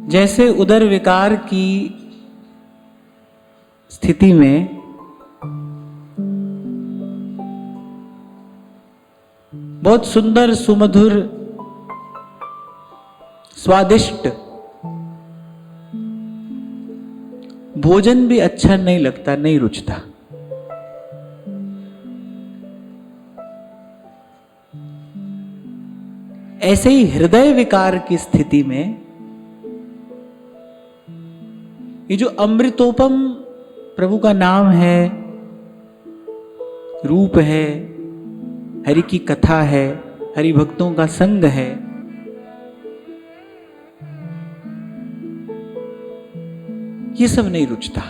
जैसे उदर विकार की स्थिति में बहुत सुंदर, सुमधुर, स्वादिष्ट भोजन भी अच्छा नहीं लगता, नहीं रुचता। ऐसे ही हृदय विकार की स्थिति में ये जो अमृतोपम प्रभु का नाम है, रूप है, हरि की कथा है, हरि भक्तों का संग है, ये सब नहीं रुचता।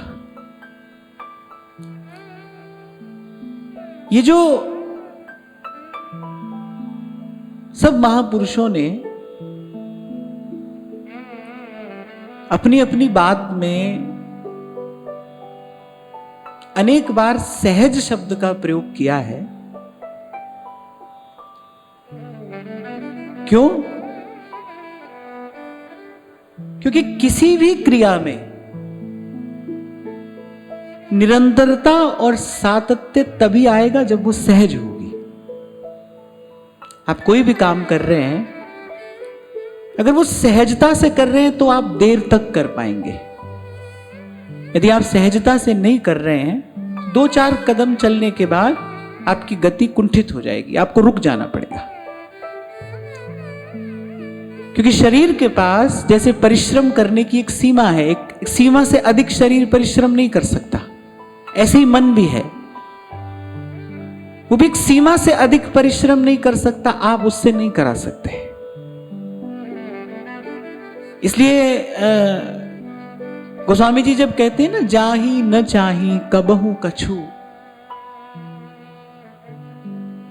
ये जो सब महापुरुषों ने अपनी अपनी बात में अनेक बार सहज शब्द का प्रयोग किया है। क्यों? क्योंकि किसी भी क्रिया में निरंतरता और सातत्य तभी आएगा जब वो सहज होगी। आप कोई भी काम कर रहे हैं, अगर वो सहजता से कर रहे हैं तो आप देर तक कर पाएंगे। यदि आप सहजता से नहीं कर रहे हैं, 2-4 कदम चलने के बाद आपकी गति कुंठित हो जाएगी, आपको रुक जाना पड़ेगा। क्योंकि शरीर के पास जैसे परिश्रम करने की एक सीमा है, एक सीमा से अधिक शरीर परिश्रम नहीं कर सकता, ऐसे ही मन भी है, वो भी एक सीमा से अधिक परिश्रम नहीं कर सकता, आप उससे नहीं करा सकते। इसलिए गोस्वामी जी जब कहते हैं ना, जाही न चाही कबहू कछु,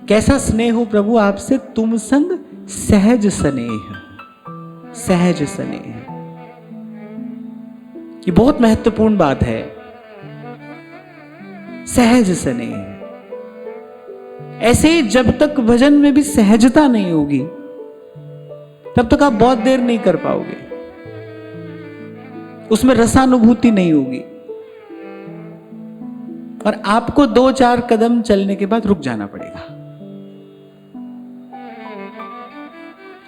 कैसा स्नेह हो प्रभु आपसे, तुम संग सहज स्नेह, सहज स्नेह। ये बहुत महत्वपूर्ण बात है, सहज स्नेह। ऐसे ही जब तक भजन में भी सहजता नहीं होगी, तब तक आप बहुत देर नहीं कर पाओगे, उसमें रसानुभूति नहीं होगी, और आपको 2-4 कदम चलने के बाद रुक जाना पड़ेगा।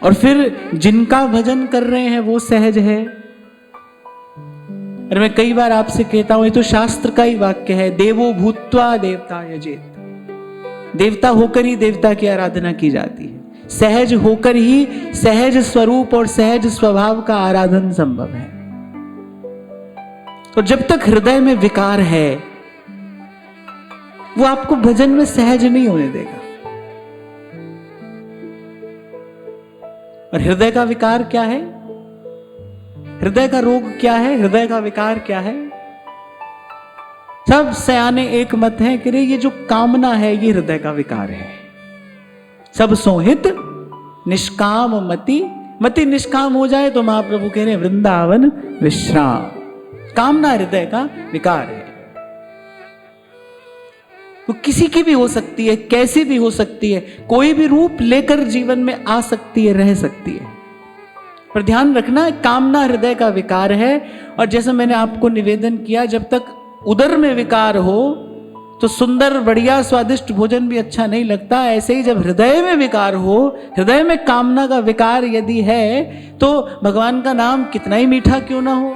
और फिर जिनका भजन कर रहे हैं वो सहज है। और मैं कई बार आपसे कहता हूं, ये तो शास्त्र का ही वाक्य है, देवो भूत्वा देवता यजेत, देवता होकर ही देवता की आराधना की जाती है, सहज होकर ही सहज स्वरूप और सहज स्वभाव का आराधन संभव है। और जब तक हृदय में विकार है, वो आपको भजन में सहज नहीं होने देगा। और हृदय का विकार क्या है? हृदय का रोग क्या है? हृदय का विकार क्या है? सब सयाने एक मत है कि रे ये जो कामना है ये हृदय का विकार है। सब सोहित निष्काम मति, मति निष्काम हो जाए तो महाप्रभु कह रहे हैं वृंदावन विश्राम। कामना हृदय का विकार है। वो किसी की भी हो सकती है, कैसी भी हो सकती है, कोई भी रूप लेकर जीवन में आ सकती है, रह सकती है। पर ध्यान रखना, कामना हृदय का विकार है। और जैसा मैंने आपको निवेदन किया, जब तक उदर में विकार हो तो सुंदर, बढ़िया, स्वादिष्ट भोजन भी अच्छा नहीं लगता। ऐसे ही जब हृदय में विकार हो, हृदय में कामना का विकार यदि है, तो भगवान का नाम कितना ही मीठा क्यों ना हो,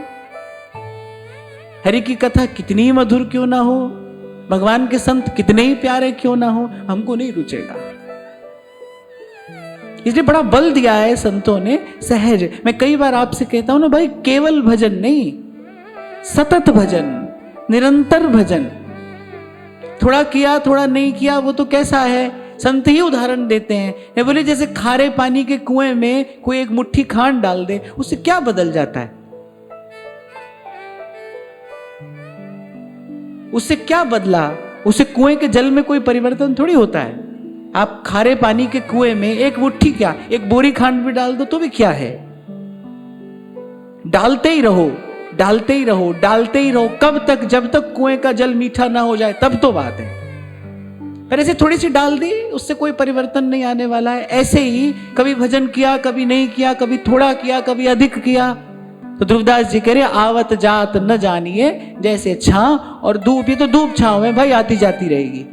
हरि की कथा कितनी ही मधुर क्यों ना हो, भगवान के संत कितने ही प्यारे क्यों ना हो, हमको नहीं रुचेगा। इसलिए बड़ा बल दिया है संतों ने, सहज। मैं कई बार आपसे कहता हूं ना भाई, केवल भजन नहीं, सतत भजन, निरंतर भजन। थोड़ा किया थोड़ा नहीं किया, वो तो कैसा है, संत ही उदाहरण देते हैं। ये बोले जैसे खारे पानी के कुएं में कोई एक मुट्ठी खांड डाल दे, उससे क्या बदल जाता है? उससे क्या बदला? उससे कुएं के जल में कोई परिवर्तन थोड़ी होता है। आप खारे पानी के कुएं में एक मुट्ठी क्या, एक बोरी खांड भी डाल दो तो भी क्या है, डालते ही रहो, डालते ही रहो, डालते ही रहो। कब तक? जब तक कुएं का जल मीठा ना हो जाए, तब तो बात है। पर ऐसे थोड़ी सी डाल दी, उससे कोई परिवर्तन नहीं आने वाला है। ऐसे ही कभी भजन किया, कभी नहीं किया, कभी थोड़ा किया, कभी अधिक किया, तो ध्रुवदास जी कह रहे आवत जात न जानिए, जैसे छां और धूप, ये तो धूप छांव है भाई, आती जाती रहेगी।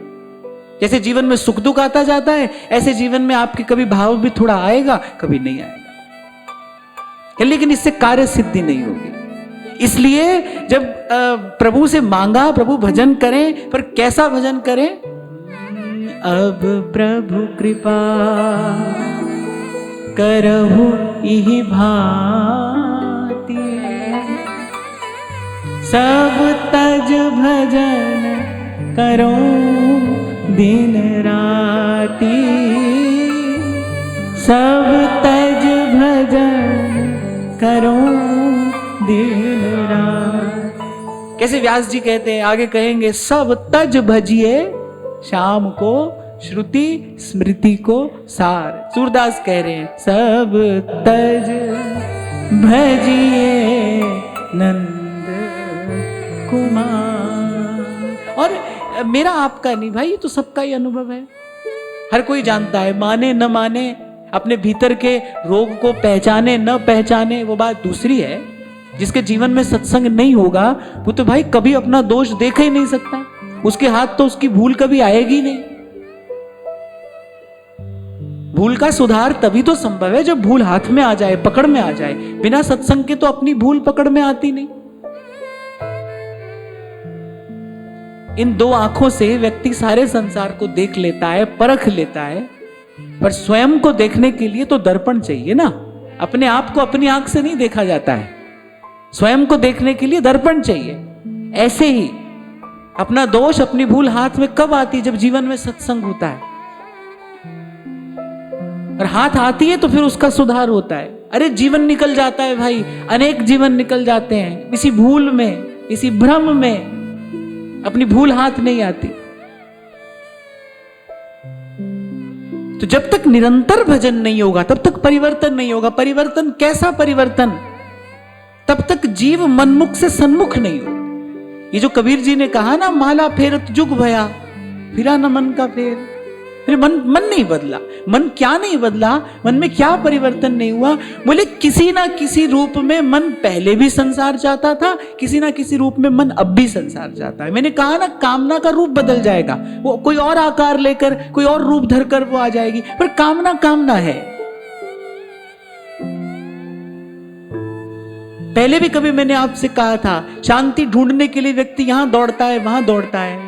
जैसे जीवन में सुख दुख आता जाता है, ऐसे जीवन में आपके कभी भाव भी थोड़ा आएगा, कभी नहीं आएगा, लेकिन इससे कार्य सिद्धि नहीं होगी। इसलिए जब प्रभु से मांगा, प्रभु भजन करें, पर कैसा भजन करें? अब प्रभु कृपा करहु इहि भांति, सब तज भजन करो दिन राती, सब तज भजन करो दिन रात। कैसे व्यास जी कहते हैं, आगे कहेंगे सब तज भजिए शाम को, श्रुति स्मृति को सार। सूरदास कह रहे हैं सब तज भजिए नंद कुमार। और मेरा आपका नहीं भाई, ये तो सबका ही अनुभव है, हर कोई जानता है। माने न माने, अपने भीतर के रोग को पहचाने न पहचाने, वो बात दूसरी है। जिसके जीवन में सत्संग नहीं होगा वो तो भाई कभी अपना दोष देख ही नहीं सकता, उसके हाथ तो उसकी भूल कभी आएगी नहीं। भूल का सुधार तभी तो संभव है जब भूल हाथ में आ जाए, पकड़ में आ जाए। बिना सत्संग के तो अपनी भूल पकड़ में आती नहीं। इन दो आंखों से व्यक्ति सारे संसार को देख लेता है, परख लेता है, पर स्वयं को देखने के लिए तो दर्पण चाहिए ना। अपने आप को अपनी आंख से नहीं देखा जाता है, स्वयं को देखने के लिए दर्पण चाहिए। ऐसे ही अपना दोष, अपनी भूल हाथ में कब आती? जब जीवन में सत्संग होता है, और हाथ आती है तो फिर उसका सुधार होता है। अरे जीवन निकल जाता है भाई, अनेक जीवन निकल जाते हैं इसी भूल में, इसी भ्रम में, अपनी भूल हाथ नहीं आती। तो जब तक निरंतर भजन नहीं होगा तब तक परिवर्तन नहीं होगा। परिवर्तन कैसा परिवर्तन? तब तक जीव मनमुख से सन्मुख नहीं हो। ये जो कबीर जी ने कहा ना, माला फेरत जुग भया, फिरा न मन का फेर। फिर मन नहीं बदला। मन क्या नहीं बदला? मन में क्या परिवर्तन नहीं हुआ? बोले किसी ना किसी रूप में मन पहले भी संसार चाहता था, किसी ना किसी रूप में मन अब भी संसार चाहता है। मैंने कहा ना, कामना का रूप बदल जाएगा, वो कोई और आकार लेकर, कोई और रूप धरकर वो आ जाएगी, पर कामना कामना है। पहले भी कभी मैंने आपसे कहा था, शांति ढूंढने के लिए व्यक्ति यहां दौड़ता है, वहां दौड़ता है,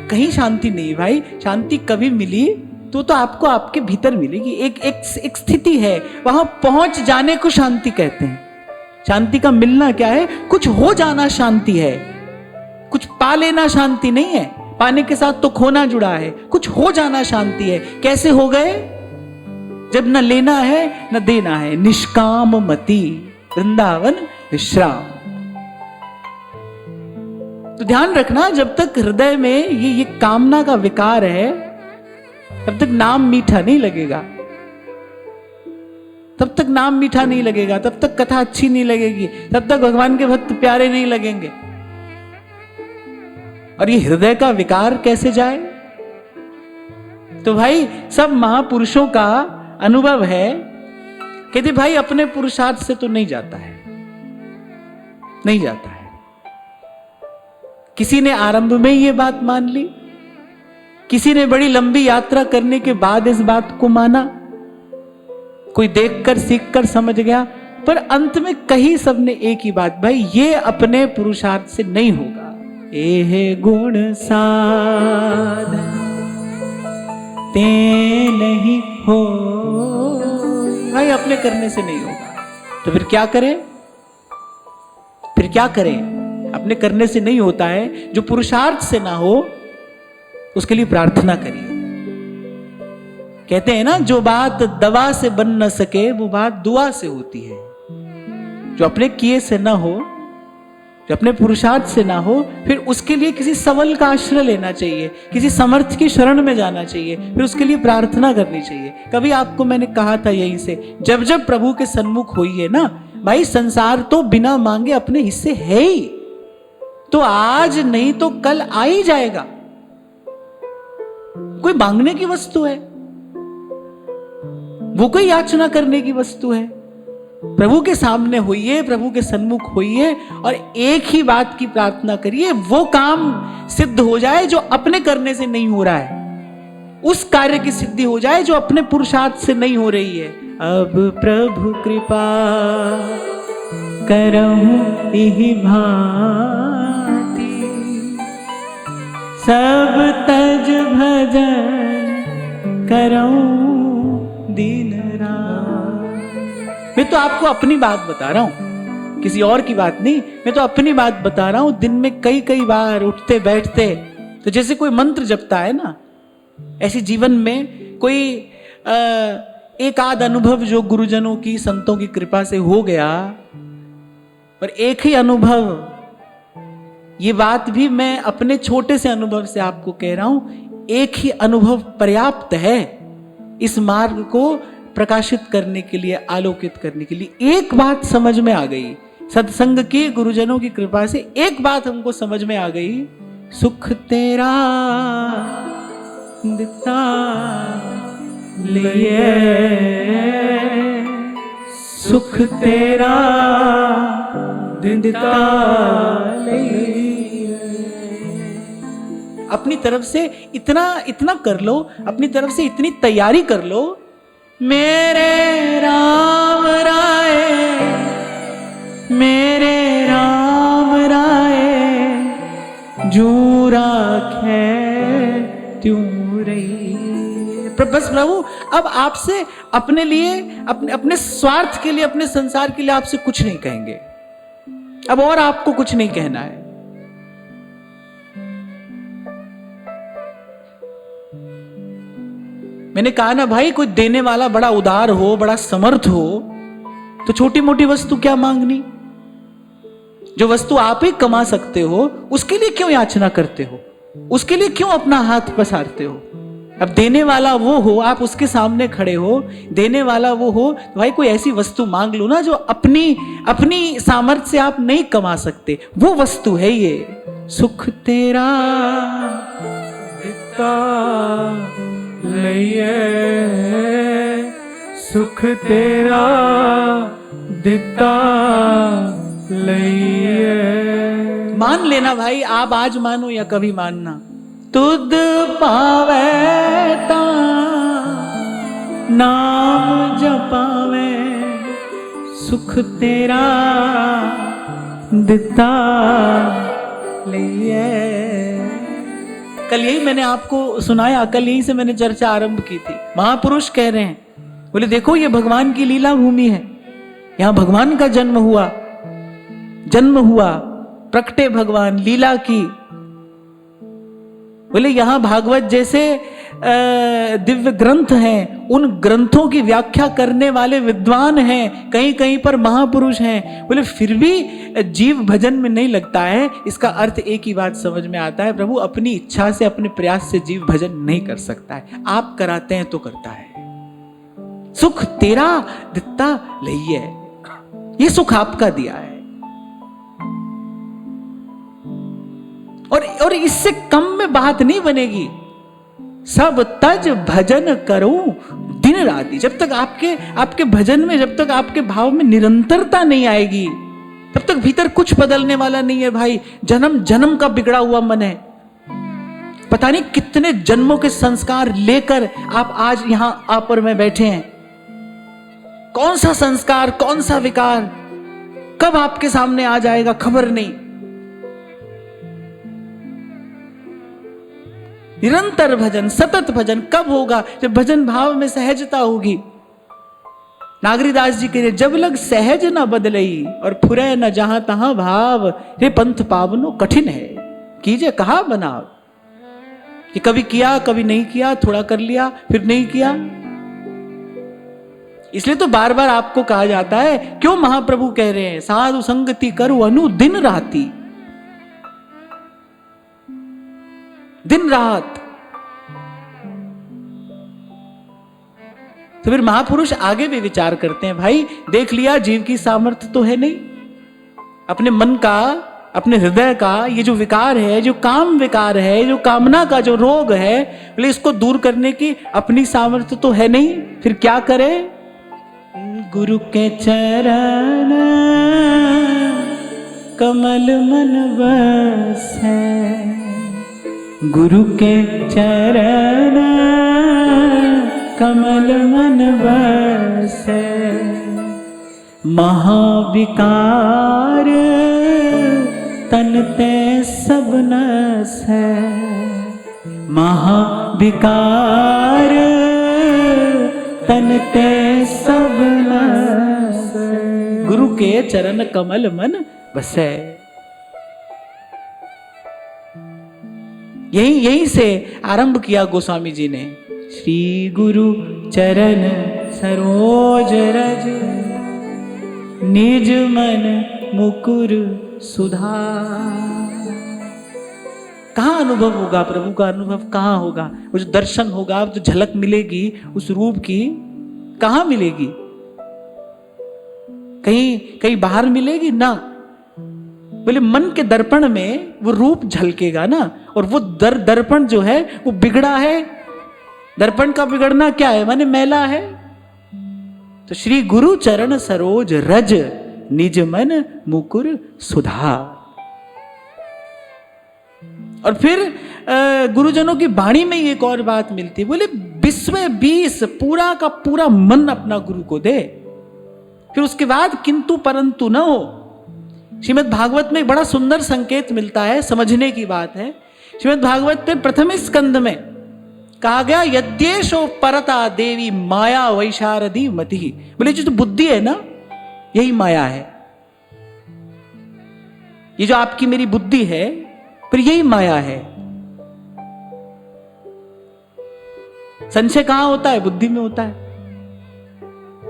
कहीं शांति नहीं भाई। शांति कभी मिली तो आपको आपके भीतर मिलेगी। एक स्थिति है, वहां पहुंच जाने को शांति कहते हैं। शांति का मिलना क्या है? कुछ हो जाना शांति है, कुछ पा लेना शांति नहीं है। पाने के साथ तो खोना जुड़ा है, कुछ हो जाना शांति है। कैसे हो गए? जब न लेना है न देना है, निष्काम मति वृंदावन विश्राम। तो ध्यान रखना, जब तक हृदय में ये कामना का विकार है, तब तक नाम मीठा नहीं लगेगा, तब तक नाम मीठा नहीं लगेगा, तब तक कथा अच्छी नहीं लगेगी, तब तक भगवान के भक्त प्यारे नहीं लगेंगे। और ये हृदय का विकार कैसे जाए? तो भाई सब महापुरुषों का अनुभव है, कहते भाई अपने पुरुषार्थ से तो नहीं जाता है, नहीं जाता है। किसी ने आरंभ में ये बात मान ली, किसी ने बड़ी लंबी यात्रा करने के बाद इस बात को माना, कोई देखकर सीखकर समझ गया, पर अंत में कही सबने एक ही बात, भाई ये अपने पुरुषार्थ से नहीं होगा। एहे गुण साध ते नहीं हो, भाई अपने करने से नहीं होगा। तो फिर क्या करें? फिर क्या करें? अपने करने से नहीं होता है, जो पुरुषार्थ से ना हो उसके लिए प्रार्थना करिए। कहते हैं ना, जो बात दवा से बन न सके वो बात दुआ से होती है। जो अपने किए से ना हो, जो अपने पुरुषार्थ से ना हो, फिर उसके लिए किसी सबल का आश्रय लेना चाहिए, किसी समर्थ की शरण में जाना चाहिए, फिर उसके लिए प्रार्थना करनी चाहिए। कभी आपको मैंने कहा था यहीं से, जब जब प्रभु के सन्मुख होइए ना भाई, संसार तो बिना मांगे अपने हिस्से है ही, तो आज नहीं तो कल आ ही जाएगा। कोई मांगने की वस्तु है, वो कोई याचना करने की वस्तु है। प्रभु के सामने होइए, प्रभु के सन्मुख होइए और एक ही बात की प्रार्थना करिए, वो काम सिद्ध हो जाए जो अपने करने से नहीं हो रहा है, उस कार्य की सिद्धि हो जाए जो अपने पुरुषार्थ से नहीं हो रही है। अब प्रभु कृपा करहूं इहि भांति, सब तज भजन करऊं दिन रात। मैं तो आपको अपनी बात बता रहा हूं, किसी और की बात नहीं, मैं तो अपनी बात बता रहा हूं। दिन में कई कई बार उठते बैठते तो जैसे कोई मंत्र जपता है ना, ऐसे जीवन में कोई एक आध अनुभव जो गुरुजनों की, संतों की कृपा से हो गया, पर एक ही अनुभव, ये बात भी मैं अपने छोटे से अनुभव से आपको कह रहा हूं, एक ही अनुभव पर्याप्त है इस मार्ग को प्रकाशित करने के लिए, आलोकित करने के लिए। एक बात समझ में आ गई, सत्संग की, गुरुजनों की कृपा से एक बात हमको समझ में आ गई, सुख तेरा दिता लिए, सुख तेरा दिता लिए। अपनी तरफ से इतना इतना कर लो, अपनी तरफ से इतनी तैयारी कर लो, मेरे राम राय, मेरे राम राय, जू राखे त्यों रही। बस प्रभु अब आपसे अपने लिए, अपने स्वार्थ के लिए, अपने संसार के लिए आपसे कुछ नहीं कहेंगे, अब और आपको कुछ नहीं कहना है। मैंने कहा ना भाई, कोई देने वाला बड़ा उदार हो, बड़ा समर्थ हो, तो छोटी मोटी वस्तु क्या मांगनी? जो वस्तु आप ही कमा सकते हो उसके लिए क्यों याचना करते हो? उसके लिए क्यों अपना हाथ पसारते हो? अब देने वाला वो हो, आप उसके सामने खड़े हो, देने वाला वो हो, तो भाई कोई ऐसी वस्तु मांग लो ना जो अपनी सामर्थ्य से आप नहीं कमा सकते। वो वस्तु है ये, सुख तेरा दिता लइए, सुख तेरा दिता लइए। मान लेना भाई, आप आज मानो या कभी मानना, तुद पावे ता नाम जपावे, सुख तेरा दिता लिए। कल यही मैंने आपको सुनाया, कल यही से मैंने चर्चा आरंभ की थी। महापुरुष कह रहे हैं, बोले देखो ये भगवान की लीला भूमि है, यहां भगवान का जन्म हुआ, प्रकटे भगवान, लीला की। बोले यहां भागवत जैसे दिव्य ग्रंथ हैं, उन ग्रंथों की व्याख्या करने वाले विद्वान हैं, कहीं कहीं पर महापुरुष हैं। बोले फिर भी जीव भजन में नहीं लगता है। इसका अर्थ एक ही बात समझ में आता है, प्रभु अपनी इच्छा से, अपने प्रयास से जीव भजन नहीं कर सकता है, आप कराते हैं तो करता है। सुख तेरा दिता लइए, ये सुख आपका दिया है, और इससे कम में बात नहीं बनेगी। सब तज भजन करूं दिन राति। जब तक आपके भजन में, जब तक आपके भाव में निरंतरता नहीं आएगी, तब तक भीतर कुछ बदलने वाला नहीं है भाई। जन्म जन्म का बिगड़ा हुआ मन है, पता नहीं कितने जन्मों के संस्कार लेकर आप आज यहां पर में बैठे हैं। कौन सा संस्कार, कौन सा विकार कब आपके सामने आ जाएगा खबर नहीं। निरंतर भजन, सतत भजन कब होगा? जब भजन भाव में सहजता होगी। नागरीदास जी कह रहे, जब लग सहज न बदलई और फुरे न जहां तहां भाव, हे पंथ पावनो कठिन है, कीजिए कहा बनाव। कि कभी किया, कभी नहीं किया, थोड़ा कर लिया, फिर नहीं किया। इसलिए तो बार बार आपको कहा जाता है, क्यों महाप्रभु कह रहे हैं, साधु संगति करो अनु दिन राती, दिन रात। तो फिर महापुरुष आगे भी विचार करते हैं, भाई देख लिया जीव की सामर्थ्य तो है नहीं, अपने मन का, अपने हृदय का ये जो विकार है, जो काम विकार है, जो कामना का जो रोग है, बोले इसको दूर करने की अपनी सामर्थ्य तो है नहीं, फिर क्या करे? गुरु के चरण कमल मन बसै, गुरु के चरण कमल मन बसै, महाविकार तन ते सब नसै, महाविकार तन ते सब नसै, गुरु के चरण कमल मन बसै। यही से आरंभ किया गोस्वामी जी ने, श्री गुरु चरण सरोज रज, निज मन मुकुर सुधार। कहाँ अनुभव होगा प्रभु का? अनुभव कहाँ होगा? वो जो दर्शन होगा, जो झलक मिलेगी उस रूप की, कहाँ मिलेगी? कहीं बाहर मिलेगी ना। बोले मन के दर्पण में वो रूप झलकेगा ना, और वो दर्पण जो है वो बिगड़ा है। दर्पण का बिगड़ना क्या है? माने मैला है। तो श्री गुरु चरण सरोज रज, निज मन मुकुर सुधार। और फिर गुरुजनों की वाणी में एक और बात मिलती है, बोले विश्व 20 पूरा का पूरा मन अपना गुरु को दे। फिर उसके बाद किंतु परंतु न हो। श्रीमद् भागवत में एक बड़ा सुंदर संकेत मिलता है, समझने की बात है। श्रीमद् भागवत के प्रथम स्कंद में कहा गया, यद्येशो परता देवी माया वैशारदी मति। बोले जो बुद्धि है ना, यही माया है। ये जो आपकी मेरी बुद्धि है, पर यही माया है। संशय कहां होता है? बुद्धि में होता है।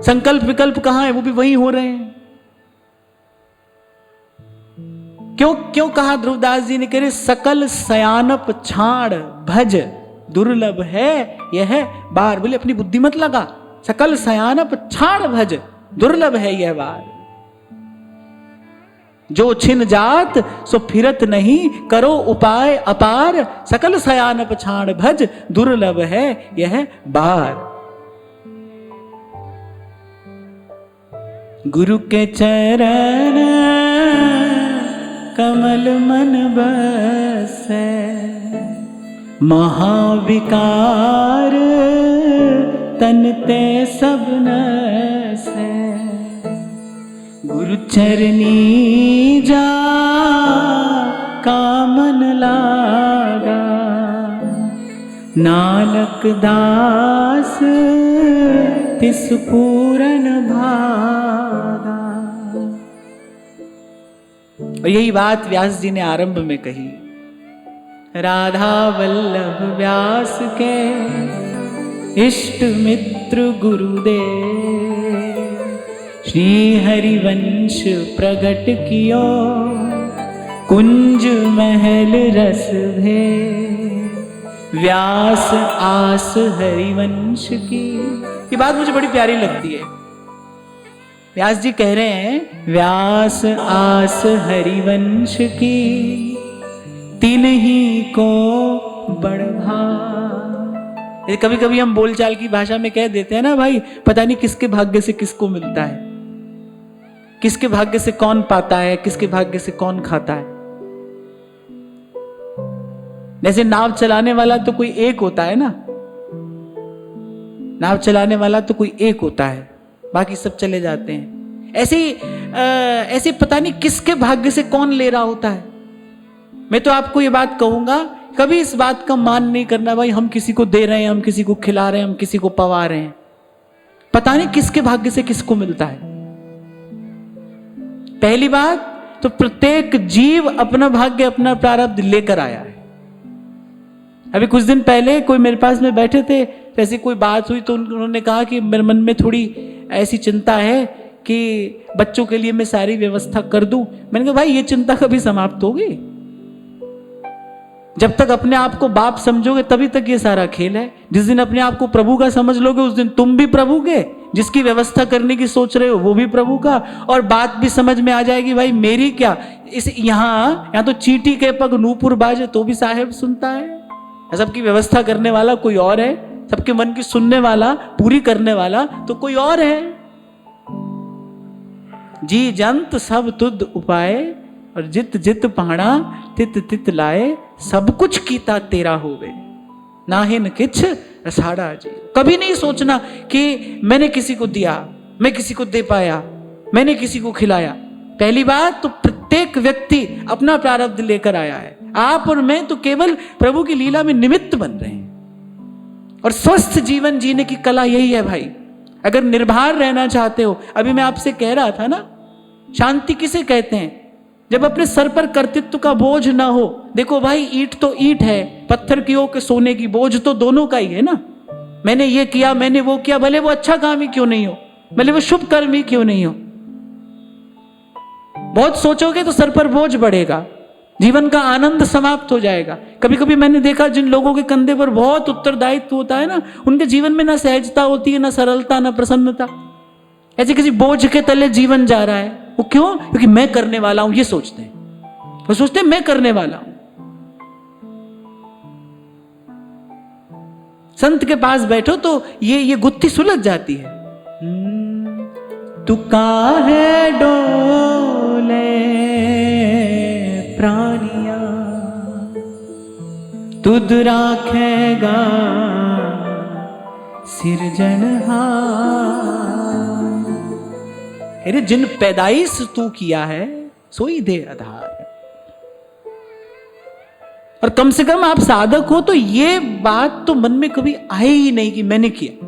संकल्प विकल्प कहां है? वो भी वही हो रहे हैं। क्यों कहा ध्रुवदास जी ने, कह रहे सकल सयानप छाड़ भज, दुर्लभ है यह बार। बोले अपनी बुद्धि मत लगा, सकल सयानप छाड़ भज, दुर्लभ है यह बार। जो छिन जात सो फिरत नहीं, करो उपाय अपार, सकल सयानप छाड़ भज, दुर्लभ है यह बार। गुरु के चरण कमल मन बसै, महाविकार तन ते सब नसै, गुरु चरनी जा कामन लागा, नानक दास तिस पूरन भागा। और यही बात व्यास जी ने आरंभ में कही, राधा वल्लभ व्यास के इष्ट मित्र गुरुदेव, श्री हरिवंश प्रगट कियो, कुंज महल रस भे, व्यास आस हरिवंश की। ये बात मुझे बड़ी प्यारी लगती है। व्यास जी कह रहे हैं, व्यास आस हरिवंश की, तीन ही को बढ़ा। कभी कभी हम बोलचाल की भाषा में कह देते हैं ना, भाई पता नहीं किसके भाग्य से किसको मिलता है, किसके भाग्य से कौन पाता है, किसके भाग्य से कौन खाता है। जैसे नाव चलाने वाला तो कोई एक होता है ना, नाव चलाने वाला तो कोई एक होता है, बाकी सब चले जाते हैं। ऐसे पता नहीं किसके भाग्य से कौन ले रहा होता है। मैं तो आपको ये बात कहूंगा, कभी इस बात का मान नहीं करना भाई हम किसी को दे रहे हैं, हम किसी को खिला रहे हैं, हम किसी को पवा रहे हैं। पता नहीं किसके भाग्य से किसको मिलता है। पहली बात तो प्रत्येक जीव अपना भाग्य अपना प्रारब्ध लेकर आया है। अभी कुछ दिन पहले कोई मेरे पास में बैठे थे, ऐसी कोई बात हुई तो उन्होंने कहा कि मेरे मन में थोड़ी ऐसी चिंता है कि बच्चों के लिए मैं सारी व्यवस्था कर दूं। मैंने कहा भाई ये चिंता कभी समाप्त होगी? जब तक अपने आप को बाप समझोगे तभी तक ये सारा खेल है। जिस दिन अपने आप को प्रभु का समझ लोगे उस दिन तुम भी प्रभु के, जिसकी व्यवस्था करने की सोच रहे हो वो भी प्रभु का। और बात भी समझ में आ जाएगी भाई मेरी क्या, इस यहाँ तो चींटी के पग नूपुर बाजे तो भी साहेब सुनता है। सबकी व्यवस्था करने वाला कोई और है, सबके मन की सुनने वाला, पूरी करने वाला तो कोई और है। जी जंत सब तुद उपाय, और जित जित पहाड़ा तित तित लाए, सब कुछ कीता तेरा होवे, नाहिन किछ असाड़ा जी। कभी नहीं सोचना कि मैंने किसी को दिया, मैं किसी को दे पाया, मैंने किसी को खिलाया। पहली बात तो प्रत्येक व्यक्ति अपना प्रारब्ध लेकर आया है। आप और मैं तो केवल प्रभु की लीला में निमित्त बन रहे हैं। और स्वस्थ जीवन जीने की कला यही है भाई। अगर निर्भर रहना चाहते हो, अभी मैं आपसे कह रहा था ना, शांति किसे कहते हैं? जब अपने सर पर कर्तृत्व का बोझ ना हो। देखो भाई, ईंट तो ईंट है, पत्थर की हो कि सोने की, बोझ तो दोनों का ही है ना। मैंने ये किया, मैंने वो किया, भले वो अच्छा काम ही क्यों नहीं हो, भले वो शुभ कर्म ही क्यों नहीं हो। बहुत सोचोगे तो सर पर बोझ बढ़ेगा, जीवन का आनंद समाप्त हो जाएगा। कभी कभी मैंने देखा जिन लोगों के कंधे पर बहुत उत्तरदायित्व होता है ना, उनके जीवन में ना सहजता होती है, ना सरलता, ना प्रसन्नता। ऐसे किसी बोझ के तले जीवन जा रहा है। वो क्यों? क्योंकि मैं करने वाला हूं, ये सोचते हैं। वो सोचते हैं मैं करने वाला हूं। संत के पास बैठो तो ये गुत्थी सुलझ जाती है। तू काहे डोले प्राणिया, तुद राखेगा सिरजनहार। अरे जिन पैदाइश तू किया है सोई दे आधार। और कम से कम आप साधक हो तो ये बात तो मन में कभी आए ही नहीं कि मैंने किया।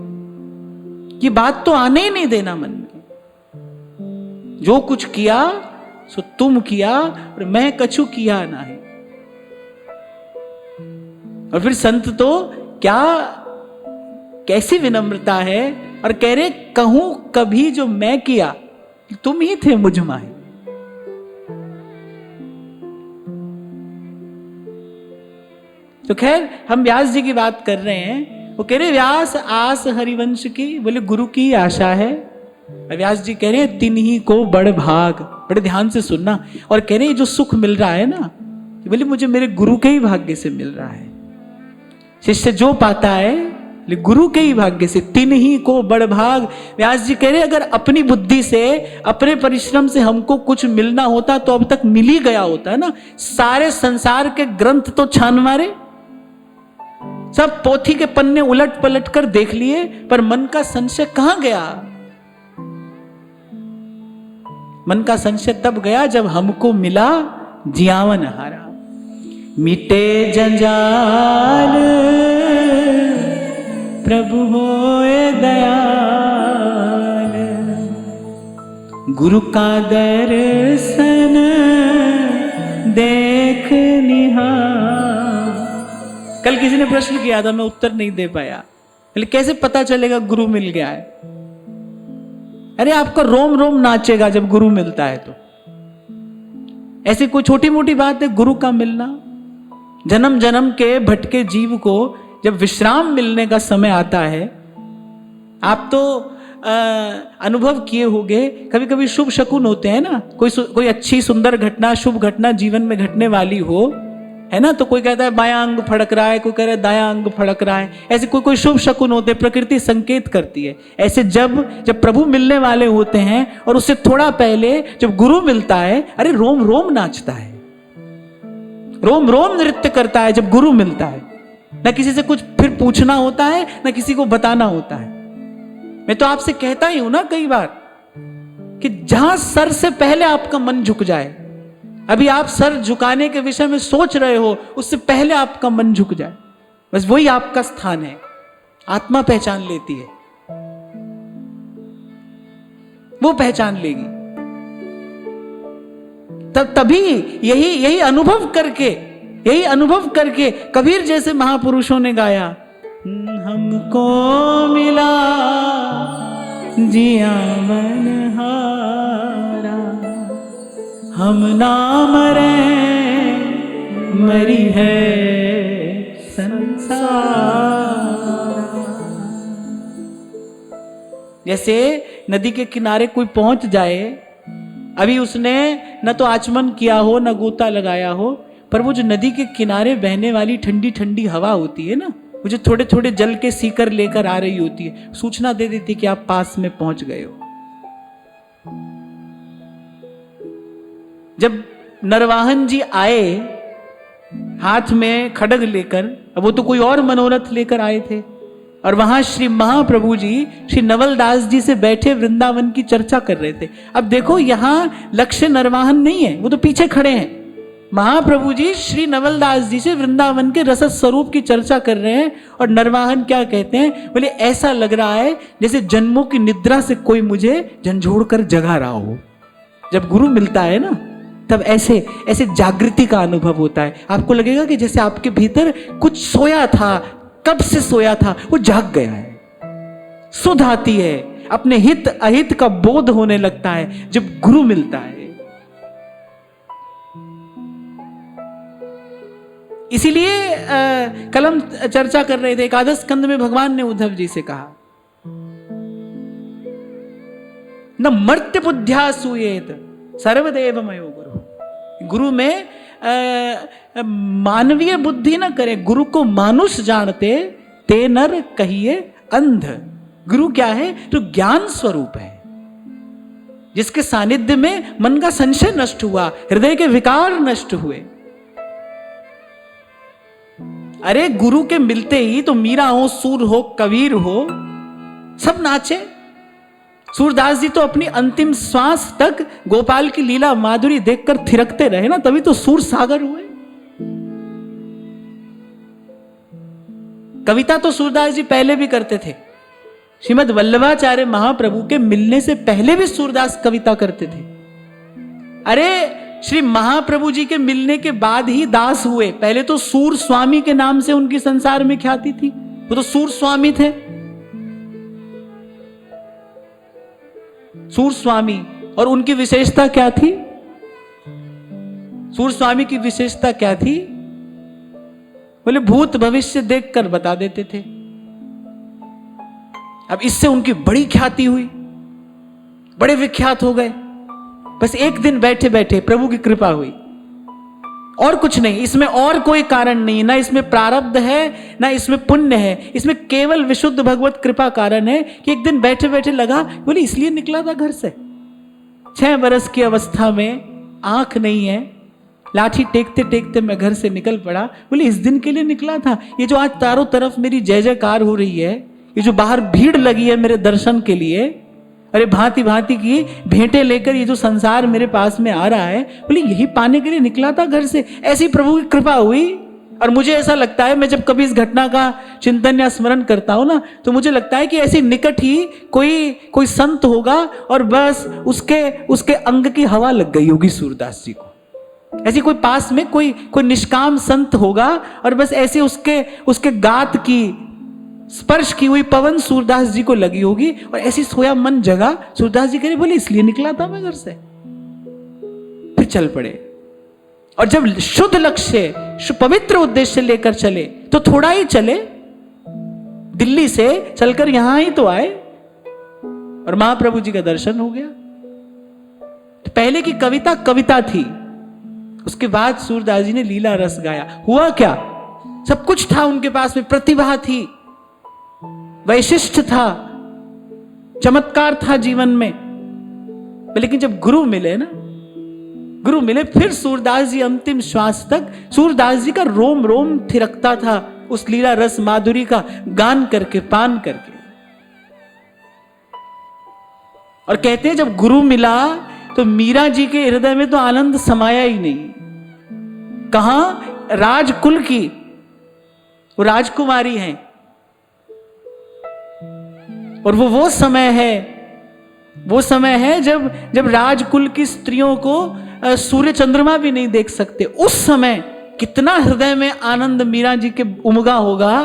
ये बात तो आने ही नहीं देना मन में। जो कुछ किया सो तुम किया, और मैं कछु किया नहीं। और फिर संत तो क्या कैसी विनम्रता है, और कह रहे कहूं कभी जो मैं किया, तुम ही थे मुझ माहे। तो खैर हम व्यास जी की बात कर रहे हैं। वो कह रहे व्यास आस हरिवंश की, बोले गुरु की आशा है। व्यास जी कह रहे हैं तिन्ही को बड़ भाग, बड़े ध्यान से सुनना। और कह रहे हैं जो सुख मिल रहा है ना, बोले मुझे मेरे गुरु के ही भाग्य से मिल रहा है। शिष्य जो पाता है गुरु के ही भाग्य से, तिन्ही को बड़ भाग। व्यास जी कह रहे अगर अपनी बुद्धि से, अपने परिश्रम से हमको कुछ मिलना होता तो अब तक मिल ही गया होता ना। सारे संसार के ग्रंथ तो छान मारे, सब पोथी के पन्ने उलट पलट कर देख लिए, पर मन का संशय कहां गया? मन का संशय तब गया जब हमको मिला जियावन हारा। मिटे जंजाल प्रभु होए दयाल, गुरु का दर्शन देख निहार। कल किसी ने प्रश्न किया था, मैं उत्तर नहीं दे पाया। बोले कैसे पता चलेगा गुरु मिल गया है? अरे आपका रोम रोम नाचेगा जब गुरु मिलता है तो। ऐसी कोई छोटी मोटी बात है गुरु का मिलना? जन्म जन्म के भटके जीव को जब विश्राम मिलने का समय आता है, आप तो अनुभव किए होंगे, कभी कभी शुभ शकुन होते हैं ना, कोई अच्छी सुंदर घटना, शुभ घटना जीवन में घटने वाली हो, है ना, तो कोई कहता है बायां अंग फड़क रहा है, कोई कह रहा है दायां अंग फड़क रहा है। ऐसे कोई शुभ शकुन होते, प्रकृति संकेत करती है। ऐसे जब प्रभु मिलने वाले होते हैं और उससे थोड़ा पहले जब गुरु मिलता है, अरे रोम रोम नाचता है, रोम रोम नृत्य करता है जब गुरु मिलता है। ना किसी से कुछ फिर पूछना होता है, ना किसी को बताना होता है। मैं तो आपसे कहता ही हूं ना कई बार कि जहां सर से पहले आपका मन झुक जाए, अभी आप सर झुकाने के विषय में सोच रहे हो, उससे पहले आपका मन झुक जाए, बस वही आपका स्थान है। आत्मा पहचान लेती है, वो पहचान लेगी। तभी यही अनुभव करके कबीर जैसे महापुरुषों ने गाया, हमको मिला जिया मन हारा, हम ना मरे मरी है संसार। जैसे नदी के किनारे कोई पहुंच जाए, अभी उसने न तो आचमन किया हो, न गोता लगाया हो, पर वो जो नदी के किनारे बहने वाली ठंडी ठंडी हवा होती है ना, वो जो थोड़े थोड़े जल के सीकर लेकर आ रही होती है, सूचना दे देती कि आप पास में पहुंच गए हो। जब नरवाहन जी आए हाथ में खड्ग लेकर, अब वो तो कोई और मनोरथ लेकर आए थे, और वहां श्री महाप्रभु जी श्री नवलदास जी से बैठे वृंदावन की चर्चा कर रहे थे। अब देखो यहां लक्ष्य नरवाहन नहीं है, वो तो पीछे खड़े हैं। महाप्रभु जी श्री नवलदास जी से वृंदावन के रसद स्वरूप की चर्चा कर रहे हैं, और नरवाहन क्या कहते हैं, बोले ऐसा लग रहा है जैसे जन्मों की निद्रा से कोई मुझे झंझोड़ कर जगा रहा हो। जब गुरु मिलता है ना, तब ऐसे ऐसे जागृति का अनुभव होता है। आपको लगेगा कि जैसे आपके भीतर कुछ सोया था, कब से सोया था वो जाग गया है। सुध आती है, अपने हित अहित का बोध होने लगता है जब गुरु मिलता है। इसीलिए कल हम चर्चा कर रहे थे, एकादश स्कंद में भगवान ने उद्धव जी से कहा, न मर्त्य बुद्ध्या सूयेत सर्वदेव मयो गुरु। गुरु में मानवीय बुद्धि न करे, गुरु को मानुष जानते ते नर कहिए अंध। गुरु क्या है? तो ज्ञान स्वरूप है, जिसके सानिध्य में मन का संशय नष्ट हुआ, हृदय के विकार नष्ट हुए। अरे गुरु के मिलते ही तो मीरा हो, सूर हो, कबीर हो, सब नाचे। सूरदास जी तो अपनी अंतिम श्वास तक गोपाल की लीला माधुरी देखकर थिरकते रहे ना, तभी तो सूर सागर हुए। कविता तो सूरदास जी पहले भी करते थे। श्रीमद् वल्लभाचार्य महाप्रभु के मिलने से पहले भी सूरदास कविता करते थे। अरे श्री महाप्रभु जी के मिलने के बाद ही दास हुए। पहले तो सूर स्वामी के नाम से उनकी संसार में ख्याति थी, वो तो सूर स्वामी थे। सूर स्वामी, और उनकी विशेषता क्या थी? सूर स्वामी की विशेषता क्या थी? बोले भूत भविष्य देखकर बता देते थे। अब इससे उनकी बड़ी ख्याति हुई, बड़े विख्यात हो गए। बस एक दिन बैठे बैठे प्रभु की कृपा हुई, और कुछ नहीं। इसमें और कोई कारण नहीं, ना इसमें प्रारब्ध है ना इसमें पुण्य है, इसमें केवल विशुद्ध भगवत कृपा कारण है कि एक दिन बैठे बैठे लगा, बोले इसलिए निकला था घर से। 6 वर्ष की अवस्था में, आंख नहीं है, लाठी टेकते टेकते मैं घर से निकल पड़ा। बोले इस दिन के लिए निकला था। ये जो आज चारों तरफ मेरी जय जयकार हो रही है, ये जो बाहर भीड़ लगी है मेरे दर्शन के लिए, अरे भांति भांति की भेंटें लेकर ये जो संसार मेरे पास में आ रहा है, बोले यही पाने के लिए निकला था घर से। ऐसी प्रभु की कृपा हुई। और मुझे ऐसा लगता है, मैं जब कभी इस घटना का चिंतन या स्मरण करता हूं ना, तो मुझे लगता है कि ऐसे निकट ही कोई संत होगा और बस उसके अंग की हवा लग गई होगी सूरदास जी को। ऐसी कोई पास में कोई निष्काम संत होगा और बस ऐसे उसके गात की स्पर्श की हुई पवन सूरदास जी को लगी होगी, और ऐसी सोया मन जगा। सूरदास जी कह रहे, बोले इसलिए निकला था मैं घर से। फिर चल पड़े, और जब शुद्ध लक्ष्य, पवित्र उद्देश्य लेकर चले तो थोड़ा ही चले, दिल्ली से चलकर यहां ही तो आए, और महाप्रभु जी का दर्शन हो गया। तो पहले की कविता थी, उसके बाद सूरदास जी ने लीला रस गाया। हुआ क्या? सब कुछ था उनके पास में, प्रतिभा थी, वैशिष्ट था, चमत्कार था जीवन में। लेकिन जब गुरु मिले, फिर सूरदास जी अंतिम श्वास तक, सूरदास जी का रोम रोम थिरकता था उस लीला रस माधुरी का गान करके, पान करके। और कहते हैं जब गुरु मिला तो मीरा जी के हृदय में तो आनंद समाया ही नहीं। कहां? राजकुल की वो राजकुमारी हैं, और वो समय है जब राजकुल की स्त्रियों को सूर्य चंद्रमा भी नहीं देख सकते। उस समय कितना हृदय में आनंद मीरा जी के उमगा होगा।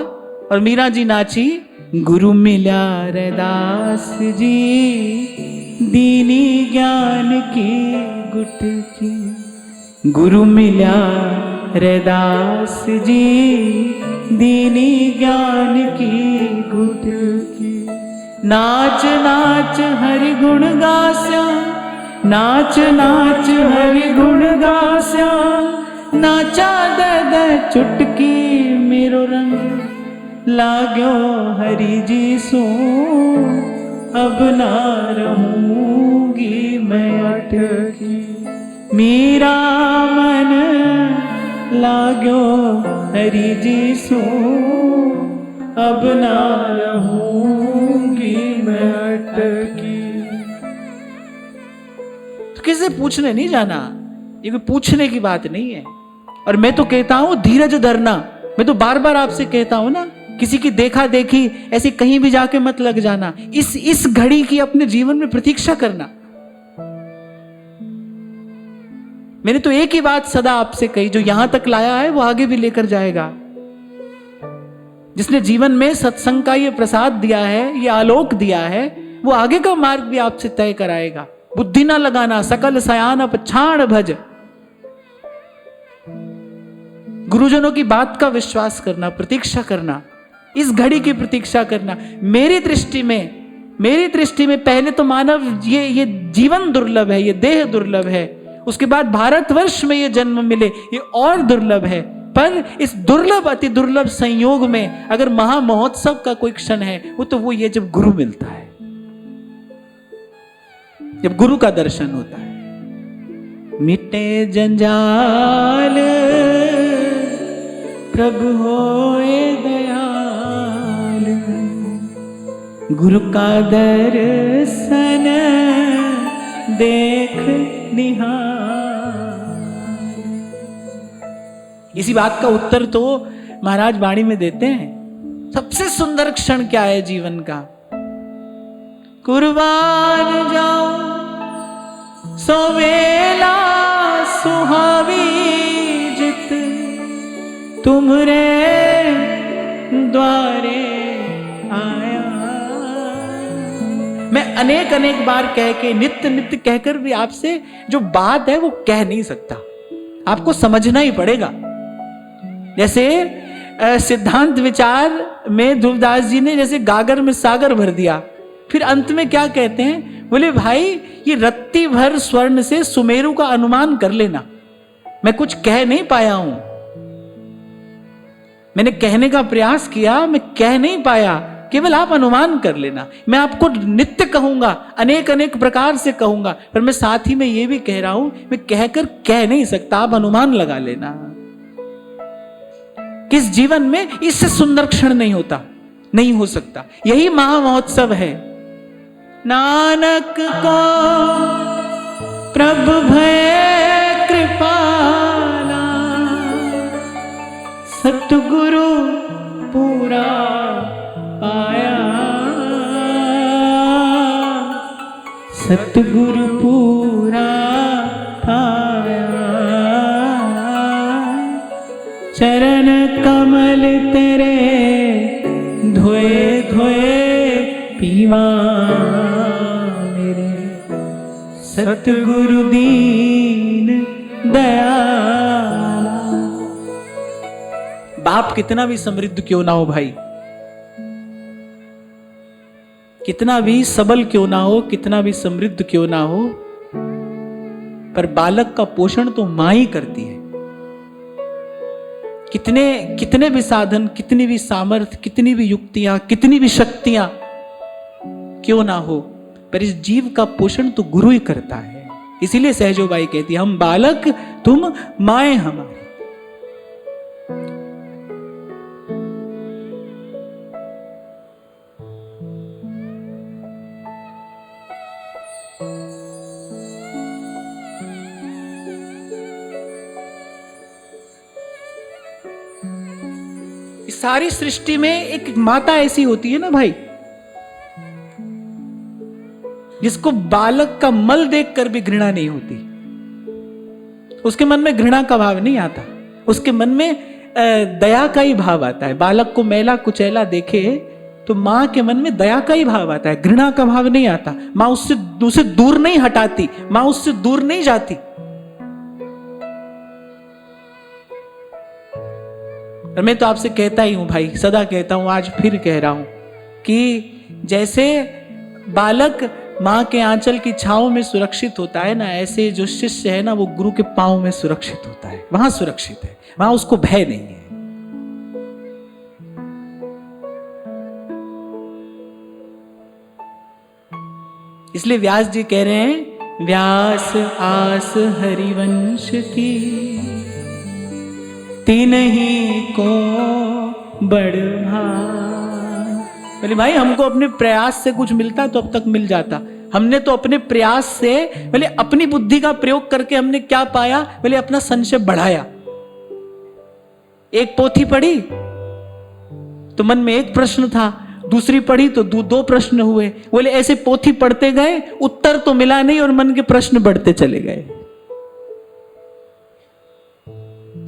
और मीरा जी नाची, गुरु मिला रैदास जी दीनी ज्ञान की गुटकी। गुरु मिला रैदास जी दीनी ज्ञान की गुटकी। नाच नाच हरि गुण गास्या, नाच नाच हरि गुण गास्या, नाचा दे चुटकी मेरो रंग लाग्यो हरि जी सो, अब ना रहूंगी मैं अटकी। मेरा मन लाग्यो हरि जी सो, अब ना रहूंगी मैं अटकी। तो किसी पूछने नहीं जाना, ये कोई पूछने की बात नहीं है। और मैं तो कहता हूं धीरज धरना, मैं तो बार बार आपसे कहता हूं ना, किसी की देखा देखी ऐसी कहीं भी जाके मत लग जाना। इस घड़ी की अपने जीवन में प्रतीक्षा करना। मैंने तो एक ही बात सदा आपसे कही, जो यहां तक लाया है वो आगे भी लेकर जाएगा। जिसने जीवन में सत्संग का ये प्रसाद दिया है, ये आलोक दिया है, वो आगे का मार्ग भी आपसे तय कराएगा। बुद्धि ना लगाना, सकल सयान अप छाण भज। गुरुजनों की बात का विश्वास करना, प्रतीक्षा करना, इस घड़ी की प्रतीक्षा करना। मेरी दृष्टि में पहले तो मानव ये जीवन दुर्लभ है, ये देह दुर्लभ है। उसके बाद भारतवर्ष में ये जन्म मिले, ये और दुर्लभ है। पर इस दुर्लभ अति दुर्लभ संयोग में अगर महामहोत्सव का कोई क्षण है, वो ये जब गुरु मिलता है, जब गुरु का दर्शन होता है। मिटे जंजाल प्रभु होए दयाल, गुरु का दर्शन देख निहाल। इसी बात का उत्तर तो महाराज वाणी में देते हैं। सबसे सुंदर क्षण क्या है जीवन का? कुर्बान जाओ सो वेला सुहावी जित, तुमरे द्वारे आया। मैं अनेक बार कह के, नित्य कहकर भी आपसे जो बात है वो कह नहीं सकता, आपको समझना ही पड़ेगा। जैसे सिद्धांत विचार में ध्रुवदास जी ने जैसे गागर में सागर भर दिया, फिर अंत में क्या कहते हैं? बोले भाई ये रत्ती भर स्वर्ण से सुमेरु का अनुमान कर लेना। मैं कुछ कह नहीं पाया हूं, मैंने कहने का प्रयास किया, मैं कह नहीं पाया, केवल आप अनुमान कर लेना। मैं आपको नित्य कहूंगा, अनेक प्रकार से कहूंगा, पर मैं साथ ही में ये भी कह रहा हूं, मैं कहकर कह नहीं सकता, आप अनुमान लगा लेना। किस जीवन में इससे सुंदर क्षण नहीं होता, नहीं हो सकता। यही महामहोत्सव है। नानक को प्रभु भय कृपाला, सतगुरु पूरा पाया, सतगुरु पूरा पाया। चरण कमल तेरे धोए धोए पीवा मेरे, सतगुरु दीन दयाला। बाप कितना भी समृद्ध क्यों ना हो भाई, कितना भी सबल क्यों ना हो, कितना भी समृद्ध क्यों ना हो, पर बालक का पोषण तो मां ही करती है। कितने भी साधन, कितनी भी सामर्थ्य, कितनी भी युक्तियां, कितनी भी शक्तियां क्यों ना हो, पर इस जीव का पोषण तो गुरु ही करता है। इसीलिए सहजोबाई कहती है, हम बालक तुम माए हमारी। इस सारी सृष्टि में एक माता ऐसी होती है ना भाई, जिसको बालक का मल देखकर भी घृणा नहीं होती। उसके मन में घृणा का भाव नहीं आता, उसके मन में दया का ही भाव आता है। बालक को मैला कुचैला देखे तो मां के मन में दया का ही भाव आता है, घृणा का भाव नहीं आता। मां उससे दूर नहीं हटाती, मां उससे दूर नहीं जाती। और मैं तो आपसे कहता ही हूं भाई, सदा कहता हूं, आज फिर कह रहा हूं कि जैसे बालक मां के आंचल की छांव में सुरक्षित होता है ना, ऐसे जो शिष्य है ना वो गुरु के पांव में सुरक्षित होता है। वहां सुरक्षित है, वहां उसको भय नहीं है। इसलिए व्यास जी कह रहे हैं व्यास आस हरिवंश की, तिन्हीं को बड़ भाग। बोले भाई हमको अपने प्रयास से कुछ मिलता तो अब तक मिल जाता, हमने तो अपने प्रयास से, बोले अपनी बुद्धि का प्रयोग करके हमने क्या पाया, बोले अपना संशय बढ़ाया। एक पोथी पढ़ी तो मन में एक प्रश्न था, दूसरी पढ़ी तो दो प्रश्न हुए। बोले ऐसे पोथी पढ़ते गए, उत्तर तो मिला नहीं और मन के प्रश्न बढ़ते चले गए।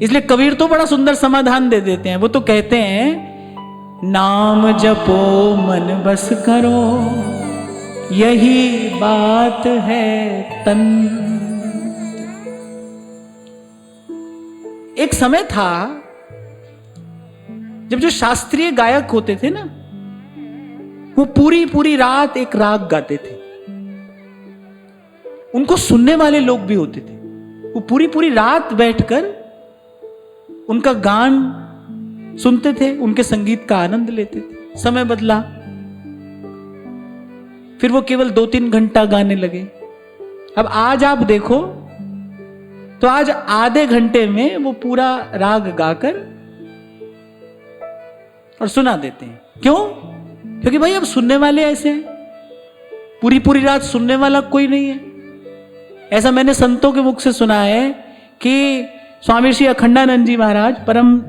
इसलिए कबीर तो बड़ा सुंदर समाधान दे देते हैं। वो तो कहते हैं, नाम जपो मन बस करो, यही बात है तन। एक समय था जब जो शास्त्रीय गायक होते थे ना, वो पूरी पूरी रात एक राग गाते थे। उनको सुनने वाले लोग भी होते थे। वो पूरी पूरी रात बैठकर उनका गान सुनते थे, उनके संगीत का आनंद लेते थे। समय बदला, फिर वो केवल 2-3 घंटा गाने लगे। अब आज आप देखो तो आज आधे घंटे में वो पूरा राग गाकर और सुना देते हैं। क्यों? क्योंकि भाई अब सुनने वाले ऐसे हैं, पूरी पूरी रात सुनने वाला कोई नहीं है। ऐसा मैंने संतों के मुख से सुना है कि स्वामी श्री अखंडानंद जी महाराज, परम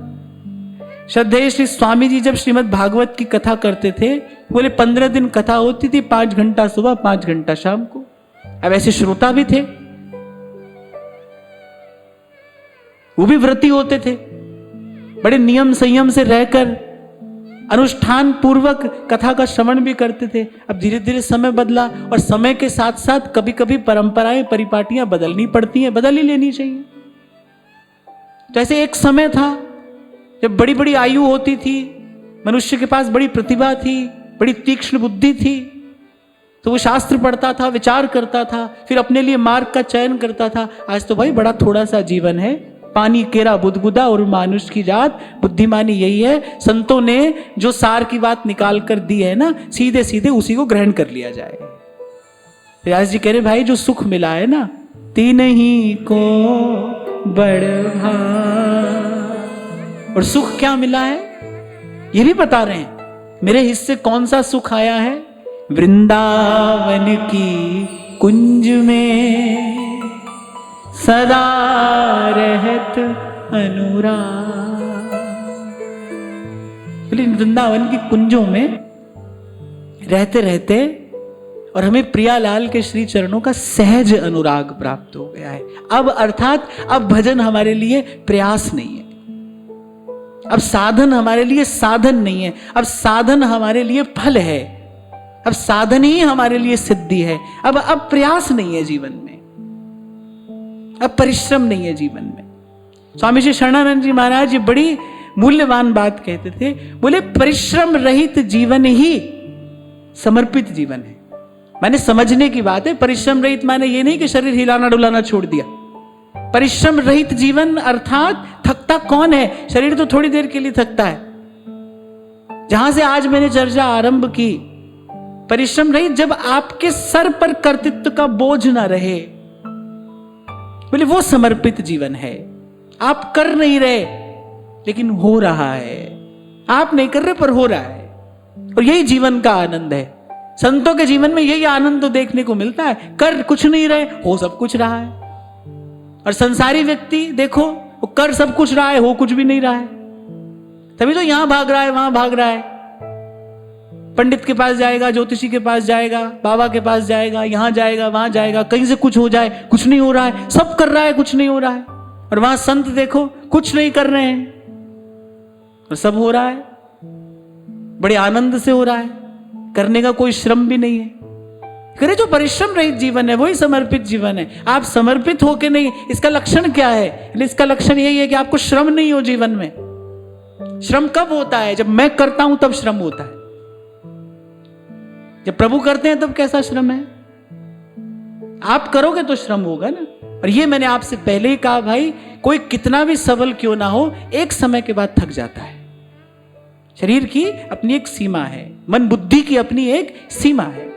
श्रद्धेय श्री स्वामी जी, जब श्रीमद् भागवत की कथा करते थे, बोले 15 दिन कथा होती थी, 5 घंटा सुबह 5 घंटा शाम को। अब ऐसे श्रोता भी थे, वो भी व्रती होते थे, बड़े नियम संयम से रहकर अनुष्ठान पूर्वक कथा का श्रवण भी करते थे। अब धीरे धीरे समय बदला और समय के साथ साथ कभी कभी परंपराएं परिपाटियां बदलनी पड़ती हैं, बदल ही लेनी चाहिए। तो ऐसे एक समय था जब बड़ी बड़ी आयु होती थी, मनुष्य के पास बड़ी प्रतिभा थी, बड़ी तीक्ष्ण बुद्धि थी, तो वो शास्त्र पढ़ता था, विचार करता था, फिर अपने लिए मार्ग का चयन करता था। आज तो भाई बड़ा थोड़ा सा जीवन है, पानी केरा बुदबुदा और मानुष की जात, बुद्धिमानी यही है। संतों ने जो सार की बात निकाल कर दी है ना, सीधे सीधे उसी को ग्रहण कर लिया जाए। व्यास जी कह रहे भाई जो सुख मिला है ना, तीनहीं को बड़ भाग। और सुख क्या मिला है ये भी बता रहे हैं। मेरे हिस्से कौन सा सुख आया है? वृंदावन की कुंज में सदा रहत अनुराग। वृंदावन की कुंजों में रहते रहते और हमें प्रियालाल के श्री चरणों का सहज अनुराग प्राप्त हो गया है। अब अर्थात अब भजन हमारे लिए प्रयास नहीं है, अब साधन हमारे लिए साधन नहीं है, अब साधन हमारे लिए फल है, अब साधन ही हमारे लिए सिद्धि है। अब प्रयास नहीं है जीवन में, अब परिश्रम नहीं है जीवन में। स्वामी श्री शरणानंद जी महाराज ये बड़ी मूल्यवान बात कहते थे। बोले परिश्रम रहित जीवन ही समर्पित जीवन है। माने समझने की बात है। परिश्रम रहित माने ये नहीं कि शरीर हिलाना डुलाना छोड़ दिया। परिश्रम रहित जीवन अर्थात थकता कौन है? शरीर तो थोड़ी देर के लिए थकता है। जहां से आज मैंने चर्चा आरंभ की, परिश्रम रहित जब आपके सर पर कर्तृत्व का बोझ ना रहे, बोले वो समर्पित जीवन है। आप कर नहीं रहे लेकिन हो रहा है, आप नहीं कर रहे पर हो रहा है, और यही जीवन का आनंद है। संतों के जीवन में यही आनंद तो देखने को मिलता है। कर कुछ नहीं रहे, हो सब कुछ रहा है। और संसारी व्यक्ति देखो, वो कर सब कुछ रहा है, हो कुछ भी नहीं रहा है। तभी तो यहां भाग रहा है, वहां भाग रहा है। पंडित के पास जाएगा, ज्योतिषी के पास जाएगा, बाबा के पास जाएगा, यहां जाएगा, वहां जाएगा, कहीं से कुछ हो जाए, कुछ नहीं हो रहा है। सब कर रहा है, कुछ नहीं हो रहा है। और वहां संत देखो, कुछ नहीं कर रहे हैं और सब हो रहा है, बड़े आनंद से हो रहा है, करने का कोई श्रम भी नहीं है। करे जो परिश्रम रहित जीवन है वही समर्पित जीवन है। आप समर्पित होके नहीं, इसका लक्षण क्या है? इसका लक्षण यही है कि आपको श्रम नहीं हो जीवन में। श्रम कब होता है? जब मैं करता हूं तब श्रम होता है। जब प्रभु करते हैं तब कैसा श्रम है? आप करोगे तो श्रम होगा ना। और ये मैंने आपसे पहले ही कहा भाई, कोई कितना भी सबल क्यों ना हो, एक समय के बाद थक जाता है। शरीर की अपनी एक सीमा है, मन बुद्धि की अपनी एक सीमा है।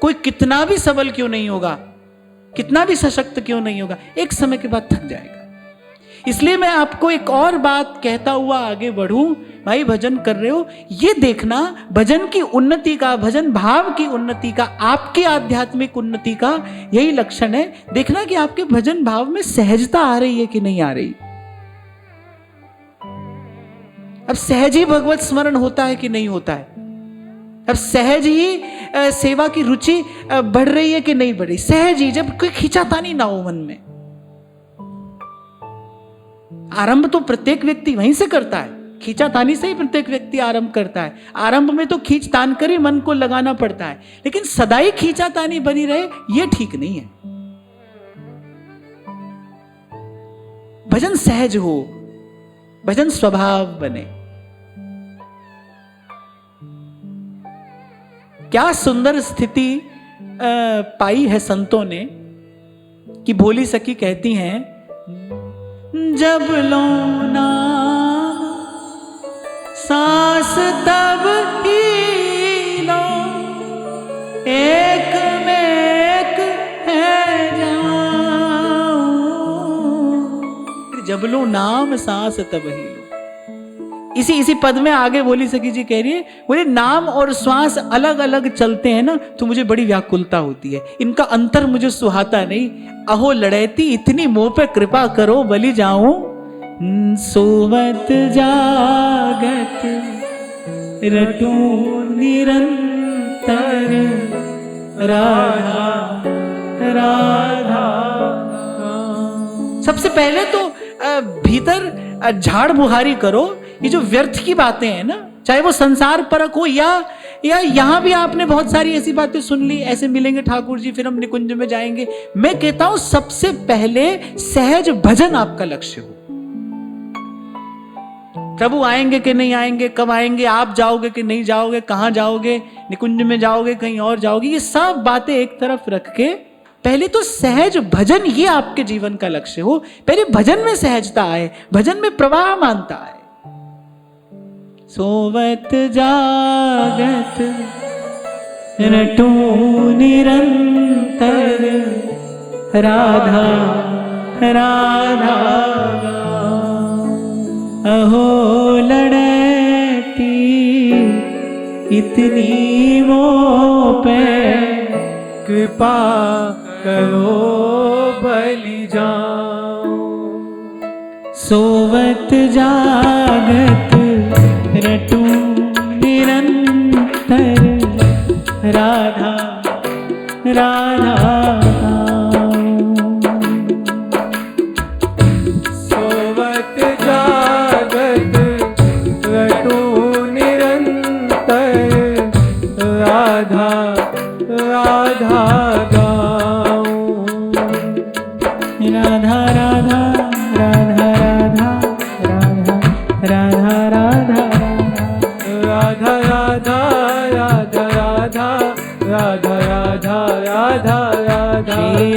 कोई कितना भी सबल क्यों नहीं होगा, कितना भी सशक्त क्यों नहीं होगा, एक समय के बाद थक जाएगा। इसलिए मैं आपको एक और बात कहता हुआ आगे बढ़ूं, भाई भजन कर रहे हो, ये देखना भजन की उन्नति का, भजन भाव की उन्नति का, आपकी आध्यात्मिक उन्नति का यही लक्षण है। देखना कि आपके भजन भाव में सहजता आ रही है कि नहीं आ रही। अब सहज ही भगवत स्मरण होता है कि नहीं होता है, अब सहज ही सेवा की रुचि बढ़ रही है कि नहीं बढ़ रही, सहज ही, जब कोई खींचातानी ना हो मन में। आरंभ तो प्रत्येक व्यक्ति वहीं से करता है, खींचातानी से ही प्रत्येक व्यक्ति आरंभ करता है। आरंभ में तो खींच तान कर ही मन को लगाना पड़ता है, लेकिन सदा ही खींचातानी बनी रहे यह ठीक नहीं है। भजन सहज हो, भजन स्वभाव बने। क्या सुंदर स्थिति पाई है संतों ने कि भोली सखी कहती हैं, जब लो नाम सांस तब ही लो, एक में एक है जाऊं। जब लो नाम सांस तब ही लो। इसी पद में आगे भोली सखी जी कह रही है, बोले नाम और श्वास अलग अलग चलते हैं ना तो मुझे बड़ी व्याकुलता होती है, इनका अंतर मुझे सुहाता नहीं। अहो लड़ैती इतनी मोह पे कृपा करो, बलि जाऊं सोवत जागत रटू निरंतर राधा राधा। सबसे पहले तो भीतर झाड़ बुहारी करो। ये जो व्यर्थ की बातें हैं ना, चाहे वो संसार परक हो या यहां भी आपने बहुत सारी ऐसी बातें सुन ली, ऐसे मिलेंगे ठाकुर जी फिर हम निकुंज में जाएंगे। मैं कहता हूं सबसे पहले सहज भजन आपका लक्ष्य हो। प्रभु आएंगे कि नहीं आएंगे, कब आएंगे, आप जाओगे कि नहीं जाओगे, कहां जाओगे, निकुंज में जाओगे, कहीं और जाओगे, ये सब बातें एक तरफ रख के पहले तो सहज भजन ही आपके जीवन का लक्ष्य हो। पहले भजन में सहजता आए, भजन में प्रवाह मानता आए। सोवत जागत रटू निरंतर राधा राधा। अहो लड़ती इतनी मोह पे कृपा करो, बलि जाऊं सोवत जागत रटू निरंतर राधा राधा। सोवत जागत रटू निरंतर राधा राधा गाऊं। राधा राधा राधा राधा राधा राधा राधा राधा राधा राधा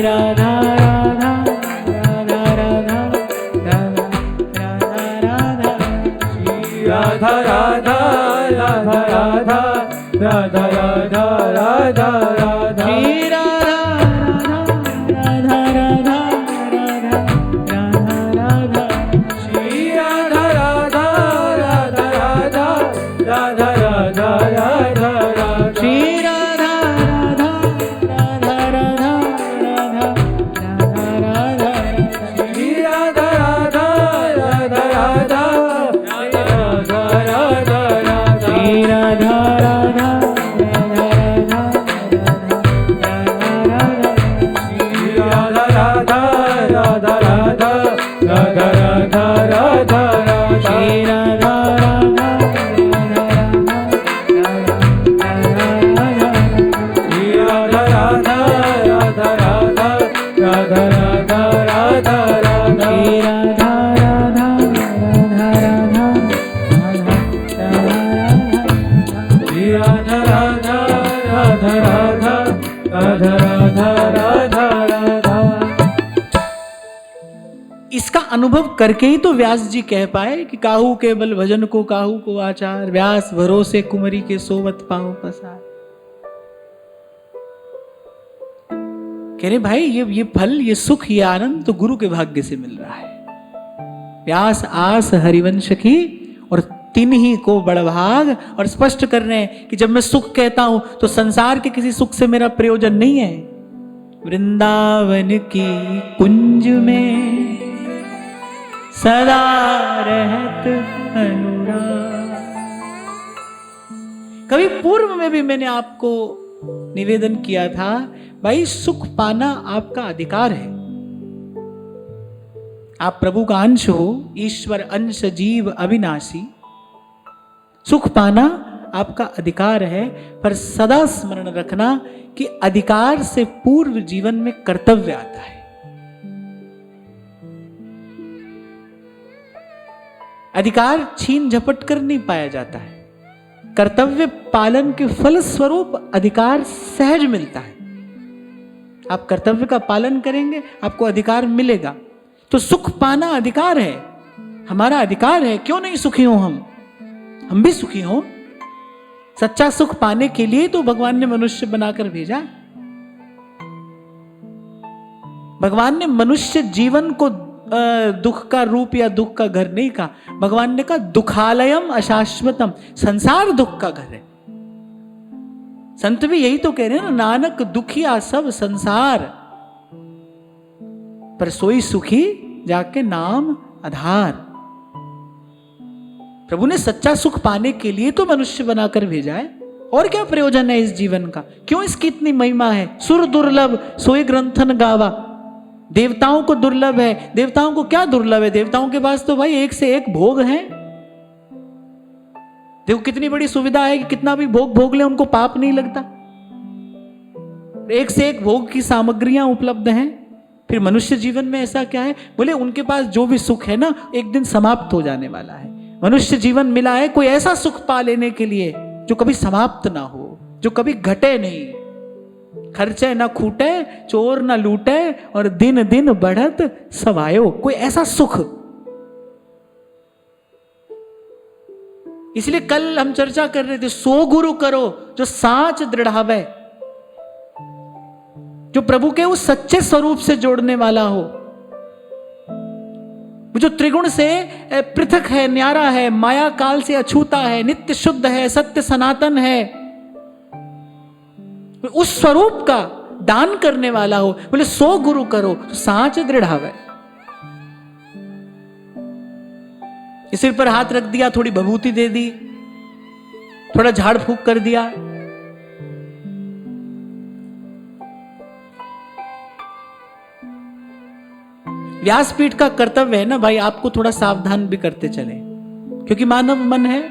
राधा राधा राधा राधा श्री राधा राधा राधा राधा राधा राधा श्री राधा राधा राधा राधा राधा राधा राधा राधा श्री राधा राधा राधा राधा राधा राधा श्री राधा राधा राधा राधा राधा राधा राधा राधा श्री राधा राधा राधा राधा राधा राधा राधा श्री राधा राधा राधा राधा राधा राधा राधा श्री राधा राधा इसका अनुभव करके ही तो व्यास जी कह पाए कि काहू केवल भजन को काहू को आचार, व्यास भरोसे कुमरी के सोवत पांव पसार। कह रहे भाई ये फल, ये सुख, ये आनंद तो गुरु के भाग्य से मिल रहा है। व्यास आस हरिवंश की और तिन्ही को बड़भाग। और स्पष्ट कर रहे हैं कि जब मैं सुख कहता हूं तो संसार के किसी सुख से मेरा प्रयोजन नहीं है। वृंदावन की कुंज में सदा रहत अनुराग। कभी पूर्व में भी मैंने आपको निवेदन किया था, भाई सुख पाना आपका अधिकार है। आप प्रभु का अंश हो, ईश्वर अंश जीव अविनाशी। सुख पाना आपका अधिकार है, पर सदा स्मरण रखना कि अधिकार से पूर्व जीवन में कर्तव्य आता है। अधिकार छीन झपट कर नहीं पाया जाता है। कर्तव्य पालन के फल स्वरूप अधिकार सहज मिलता है। आप कर्तव्य का पालन करेंगे, आपको अधिकार मिलेगा। तो सुख पाना अधिकार है, हमारा अधिकार है। क्यों नहीं सुखी हो हम भी सुखी हो। सच्चा सुख पाने के लिए तो भगवान ने मनुष्य बनाकर भेजा। भगवान ने मनुष्य जीवन को दुख का रूप या दुख का घर नहीं कहा। भगवान ने कहा दुखालयम अशाश्वतम, संसार दुख का घर है। संत भी यही तो कह रहे हैं ना, नानक दुखिया सब संसार, पर सोई सुखी जाके नाम आधार। प्रभु ने सच्चा सुख पाने के लिए तो मनुष्य बनाकर भेजा है। और क्या प्रयोजन है इस जीवन का? क्यों इसकी इतनी महिमा है? सुर दुर्लभ सोई ग्रंथन गावा। देवताओं को दुर्लभ है। देवताओं को क्या दुर्लभ है? देवताओं के पास तो भाई एक से एक भोग है। देखो कितनी बड़ी सुविधा है कि कितना भी भोग भोग ले उनको पाप नहीं लगता। एक से एक भोग की सामग्रियां उपलब्ध हैं। फिर मनुष्य जीवन में ऐसा क्या है? बोले उनके पास जो भी सुख है ना, एक दिन समाप्त हो जाने वाला है। मनुष्य जीवन मिला है कोई ऐसा सुख पा लेने के लिए जो कभी समाप्त ना हो, जो कभी घटे नहीं। खर्चे ना खूटे, चोर ना लूटे, और दिन दिन बढ़त सवायो। कोई ऐसा सुख। इसलिए कल हम चर्चा कर रहे थे, सो गुरु करो जो साच दृढ़ावे, जो प्रभु के उस सच्चे स्वरूप से जोड़ने वाला हो, जो त्रिगुण से पृथक है, न्यारा है, माया काल से अछूता है, नित्य शुद्ध है, सत्य सनातन है, उस स्वरूप का दान करने वाला हो। बोले सो गुरु करो तो साच दृढ़ावे। सिर पर हाथ रख दिया, थोड़ी भभूति दे दी, थोड़ा झाड़ फूक कर दिया, व्यासपीठ का कर्तव्य है ना भाई, आपको थोड़ा सावधान भी करते चले, क्योंकि मानव मन है।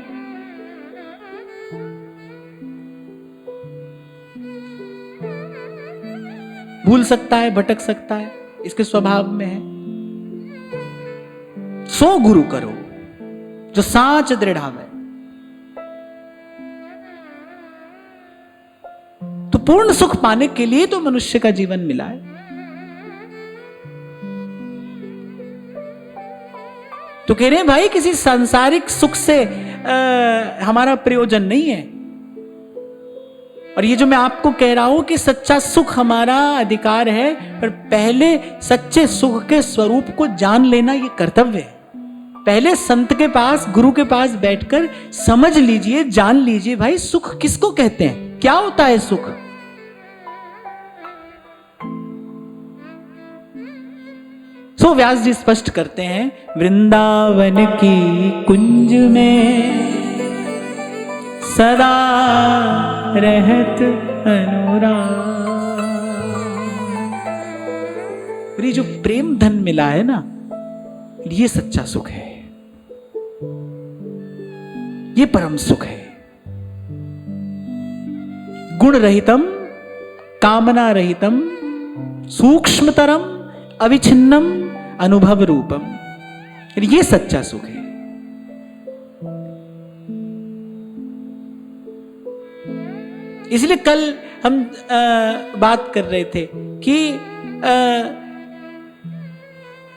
भूल सकता है, भटक सकता है, इसके स्वभाव में है। सो गुरु करो जो साच दृढ़ावे। तो पूर्ण सुख पाने के लिए तो मनुष्य का जीवन मिला है। तो कह रहे हैं भाई किसी सांसारिक सुख से हमारा प्रयोजन नहीं है। और ये जो मैं आपको कह रहा हूं कि सच्चा सुख हमारा अधिकार है, पर पहले सच्चे सुख के स्वरूप को जान लेना ये कर्तव्य है। पहले संत के पास, गुरु के पास बैठकर समझ लीजिए, जान लीजिए भाई सुख किसको कहते हैं, क्या होता है सुख। सो व्यास जी स्पष्ट करते हैं, वृंदावन की कुंज में सदा रहत अनुराग। ये जो प्रेम धन मिला है ना, ये सच्चा सुख है, ये परम सुख है। गुण रहितम, कामना रहितम, सूक्ष्मतरम, अविच्छिन्नम, अनुभव रूपम, ये सच्चा सुख है। इसलिए कल हम बात कर रहे थे कि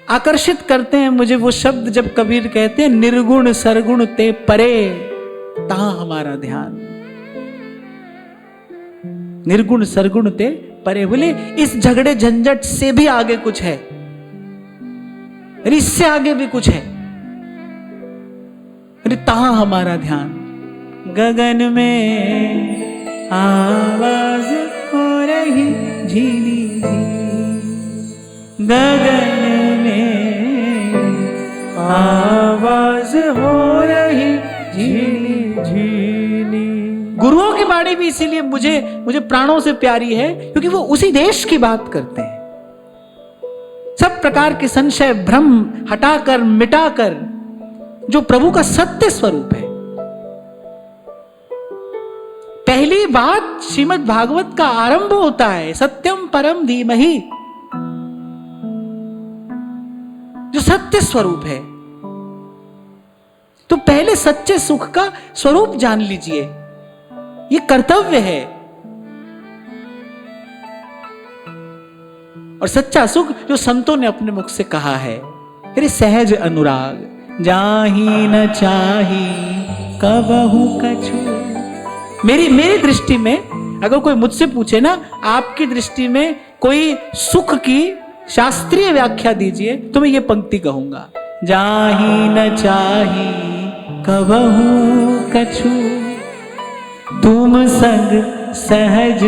आकर्षित करते हैं मुझे वो शब्द जब कबीर कहते हैं, निर्गुण सरगुण ते परे तहां हमारा ध्यान। निर्गुण सरगुण ते परे। बोले इस झगड़े झंझट से भी आगे कुछ है, अरे इससे आगे भी कुछ है। अरे तहां हमारा ध्यान। गगन में आवाज हो रही झीली झीली, गगन में आवाज हो रही झीली झीली। गुरुओं की वाणी भी इसीलिए मुझे प्राणों से प्यारी है, क्योंकि वो उसी देश की बात करते हैं। सब प्रकार के संशय भ्रम हटाकर मिटाकर जो प्रभु का सत्य स्वरूप है। पहली बात श्रीमद् भागवत का आरंभ होता है सत्यम परम धीमहि, जो सत्य स्वरूप है। तो पहले सच्चे सुख का स्वरूप जान लीजिए, ये कर्तव्य है। और सच्चा सुख जो संतों ने अपने मुख से कहा है, अरे सहज अनुराग जाहि न चाही कबहु कछु। मेरी दृष्टि में अगर कोई मुझसे पूछे ना, आपकी दृष्टि में कोई सुख की शास्त्रीय व्याख्या दीजिए, तो मैं ये पंक्ति कहूंगा, जाहि न चाही कबहु कछु, तुम संग सहज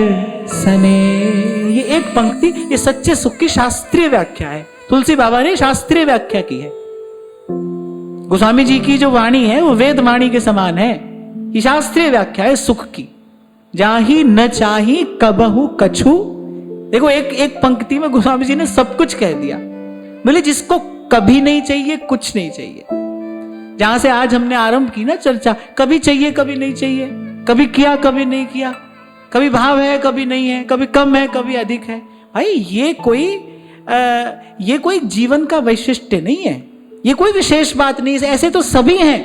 सने। ये एक पंक्ति, ये सच्चे सुख की शास्त्रीय व्याख्या है। तुलसी बाबा ने शास्त्रीय व्याख्या की है। गोस्वामी जी की जो वाणी है वो वेद वाणी के समान है। ये शास्त्रीय व्याख्या है सुख की। जाहि न चाही कबहु कछु। देखो एक पंक्ति में गोस्वामी जी ने सब कुछ कह दिया। बोले जिसको कभी नहीं चाहिए, कुछ नहीं चाहिए। जहां से आज हमने आरंभ की ना चर्चा, कभी चाहिए कभी नहीं चाहिए, कभी किया कभी नहीं किया, कभी भाव है कभी नहीं है, कभी कम है कभी अधिक है। भाई ये कोई जीवन का वैशिष्ट्य नहीं है, ये कोई विशेष बात नहीं है। ऐसे तो सभी हैं,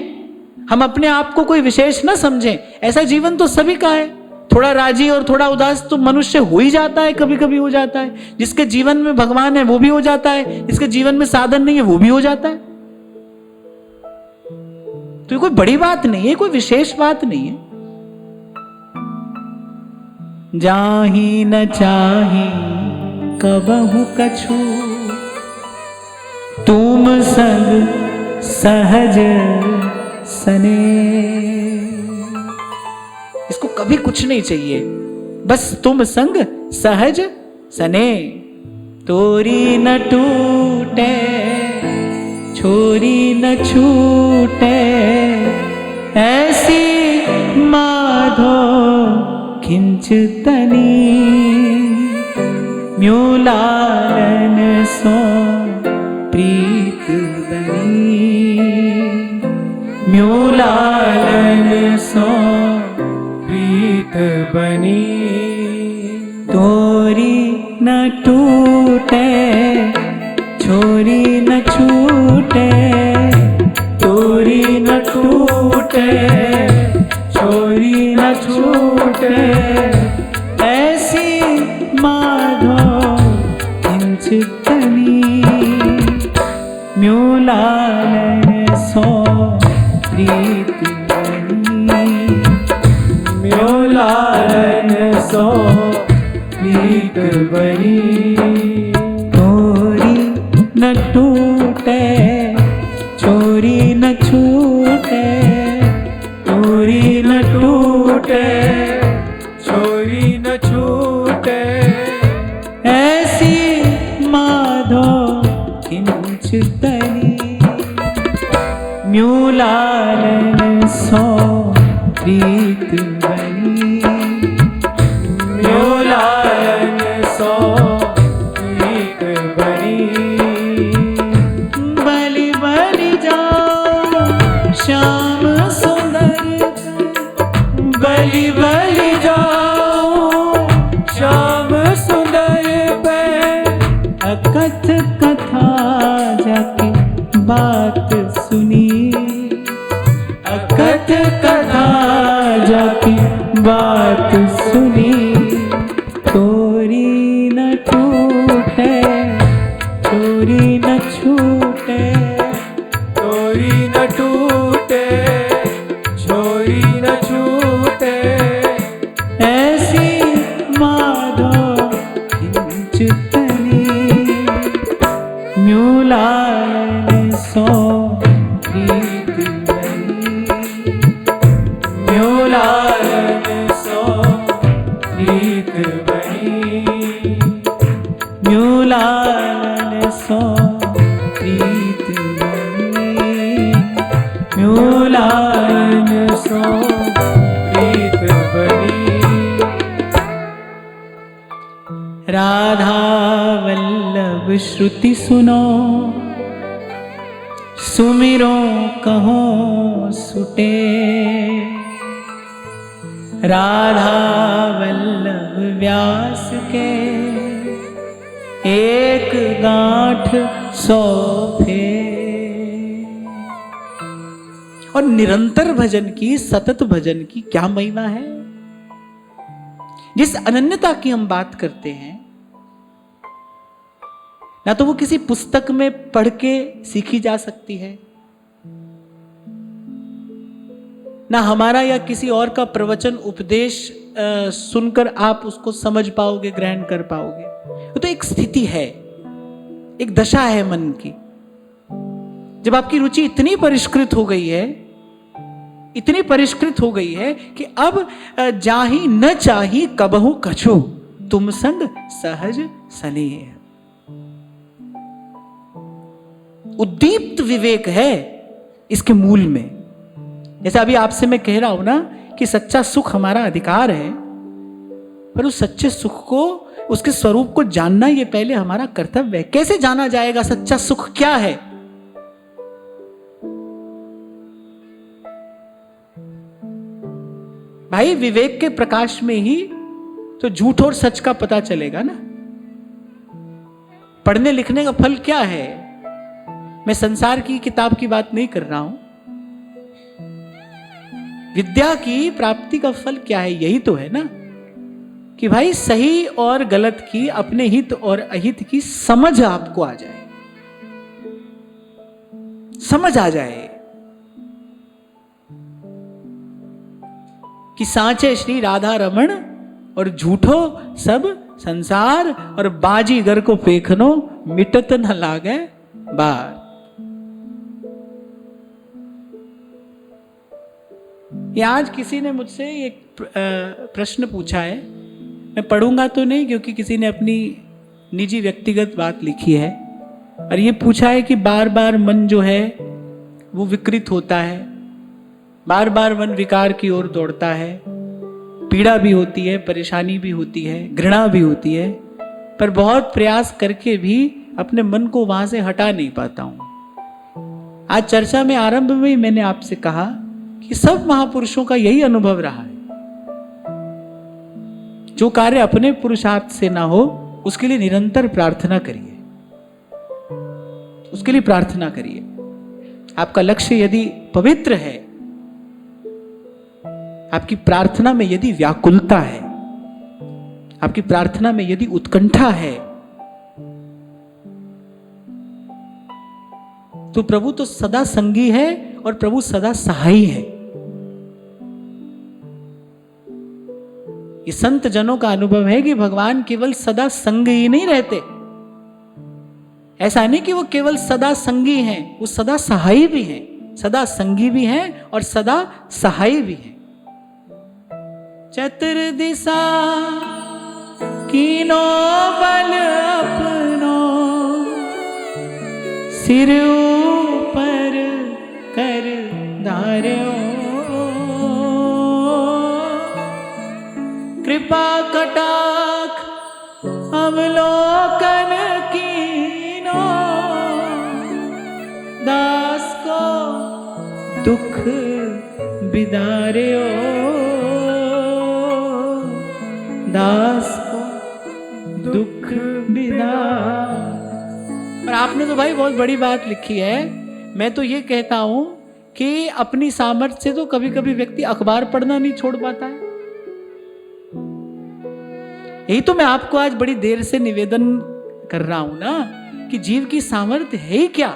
हम अपने आप को कोई विशेष ना समझें। ऐसा जीवन तो सभी का है। थोड़ा राजी और थोड़ा उदास तो मनुष्य हो ही जाता है, कभी कभी हो जाता है। जिसके जीवन में भगवान है वो भी हो जाता है, जिसके जीवन में साधन नहीं है वो भी हो जाता है। तो ये कोई बड़ी बात नहीं है, कोई विशेष बात नहीं है। जाहि न चाही कबहु कछु, तुम संग सहज सने। इसको कभी कुछ नहीं चाहिए, बस तुम संग सहज सने। तोरी न टूटे छोरी न छूटे, ऐसी माधो खिंचतनी। म्यों लालन सो प्रीत बनी, म्यों लालन सो प्रीत बनी। तोरी न टूटे छोरी न छूटे, तोरी न टूटे छोरी न छूटे, ऐसी माधो खिंचतनी। म्यों लालन सो प्रीत बनी, म्यों लालन सो प्रीत बनी। तोरी न टूटे छोरी न छूटे, तोरी न टूटे छोरी न छूटे, ऐसी माधो खिंचतनी। म्यों लालन सो प्रीत बनी, म्यों लालन सो प्रीत बनी। बलि बलि जाओ श्याम सुंदर, बलि बलि जाओ श्याम सुंदर पे, अकथ कथा जाके बात सुनी, अकथ कथा जाके बात सुनी। तोरी न टूटे छोरी न छूटे, तोरी न टूटे छोरी न छूटे, ऐसी माधो लायन सो प्रीत बनी। राधा वल्लभ श्रुति सुनो, सुमिरो कहो सुटे। राधा वल्लभ व्यास के, एक गांठ सौ फेर। और निरंतर भजन की, सतत भजन की क्या महिमा है। जिस अनन्यता की हम बात करते हैं, ना तो वो किसी पुस्तक में पढ़ के सीखी जा सकती है, ना हमारा या किसी और का प्रवचन उपदेश सुनकर आप उसको समझ पाओगे, ग्रहण कर पाओगे। वो तो एक स्थिति है, एक दशा है मन की। जब आपकी रुचि इतनी परिष्कृत हो गई है, इतनी परिष्कृत हो गई है कि अब जाहि न चाही कबहु कछु, तुम संग सहज स्नेह। उद्दीप्त विवेक है इसके मूल में। जैसे अभी आपसे मैं कह रहा हूं ना कि सच्चा सुख हमारा अधिकार है, पर उस सच्चे सुख को, उसके स्वरूप को जानना ये पहले हमारा कर्तव्य है। कैसे जाना जाएगा सच्चा सुख क्या है? भाई विवेक के प्रकाश में ही तो झूठ और सच का पता चलेगा ना। पढ़ने लिखने का फल क्या है? मैं संसार की किताब की बात नहीं कर रहा हूं। विद्या की प्राप्ति का फल क्या है? यही तो है ना कि भाई सही और गलत की, अपने हित और अहित की समझ आपको आ जाए, समझ आ जाए कि साँचे श्री राधा रमण और झूठो सब संसार, और बाजीगर को फेंकनो मिटत न लागे बार। ये आज किसी ने मुझसे एक प्रश्न पूछा है, मैं पढ़ूंगा तो नहीं क्योंकि किसी ने अपनी निजी व्यक्तिगत बात लिखी है, और ये पूछा है कि बार बार मन जो है वो विकृत होता है, बार बार मन विकार की ओर दौड़ता है, पीड़ा भी होती है, परेशानी भी होती है, घृणा भी होती है, पर बहुत प्रयास करके भी अपने मन को वहां से हटा नहीं पाता हूं। आज चर्चा में आरंभ में ही मैंने आपसे कहा कि सब महापुरुषों का यही अनुभव रहा है। जो कार्य अपने पुरुषार्थ से ना हो उसके लिए निरंतर प्रार्थना करिए, उसके लिए प्रार्थना करिए। आपका लक्ष्य यदि पवित्र है, आपकी प्रार्थना में यदि व्याकुलता है, आपकी प्रार्थना में यदि उत्कंठा है, तो प्रभु तो सदा संगी है और प्रभु सदा सहाई है। ये संत जनों का अनुभव है कि भगवान केवल सदा संग ही नहीं रहते। ऐसा नहीं कि वो केवल सदा संगी हैं, वो सदा सहाई भी हैं, सदा संगी भी हैं और सदा सहाई भी हैं। चतुर्दिशा कीनो बल अपनो, सिर ऊपर कर धार्यो, कृपा कटाक्ष अवलोकन कीनो, दास को दुख बिदार्यो, दास को दुख बिदार। और आपने तो भाई बहुत बड़ी बात लिखी है। मैं तो ये कहता हूं कि अपनी सामर्थ्य से तो कभी कभी व्यक्ति अखबार पढ़ना नहीं छोड़ पाता है। यही तो मैं आपको आज बड़ी देर से निवेदन कर रहा हूं ना कि जीव की सामर्थ्य है ही क्या।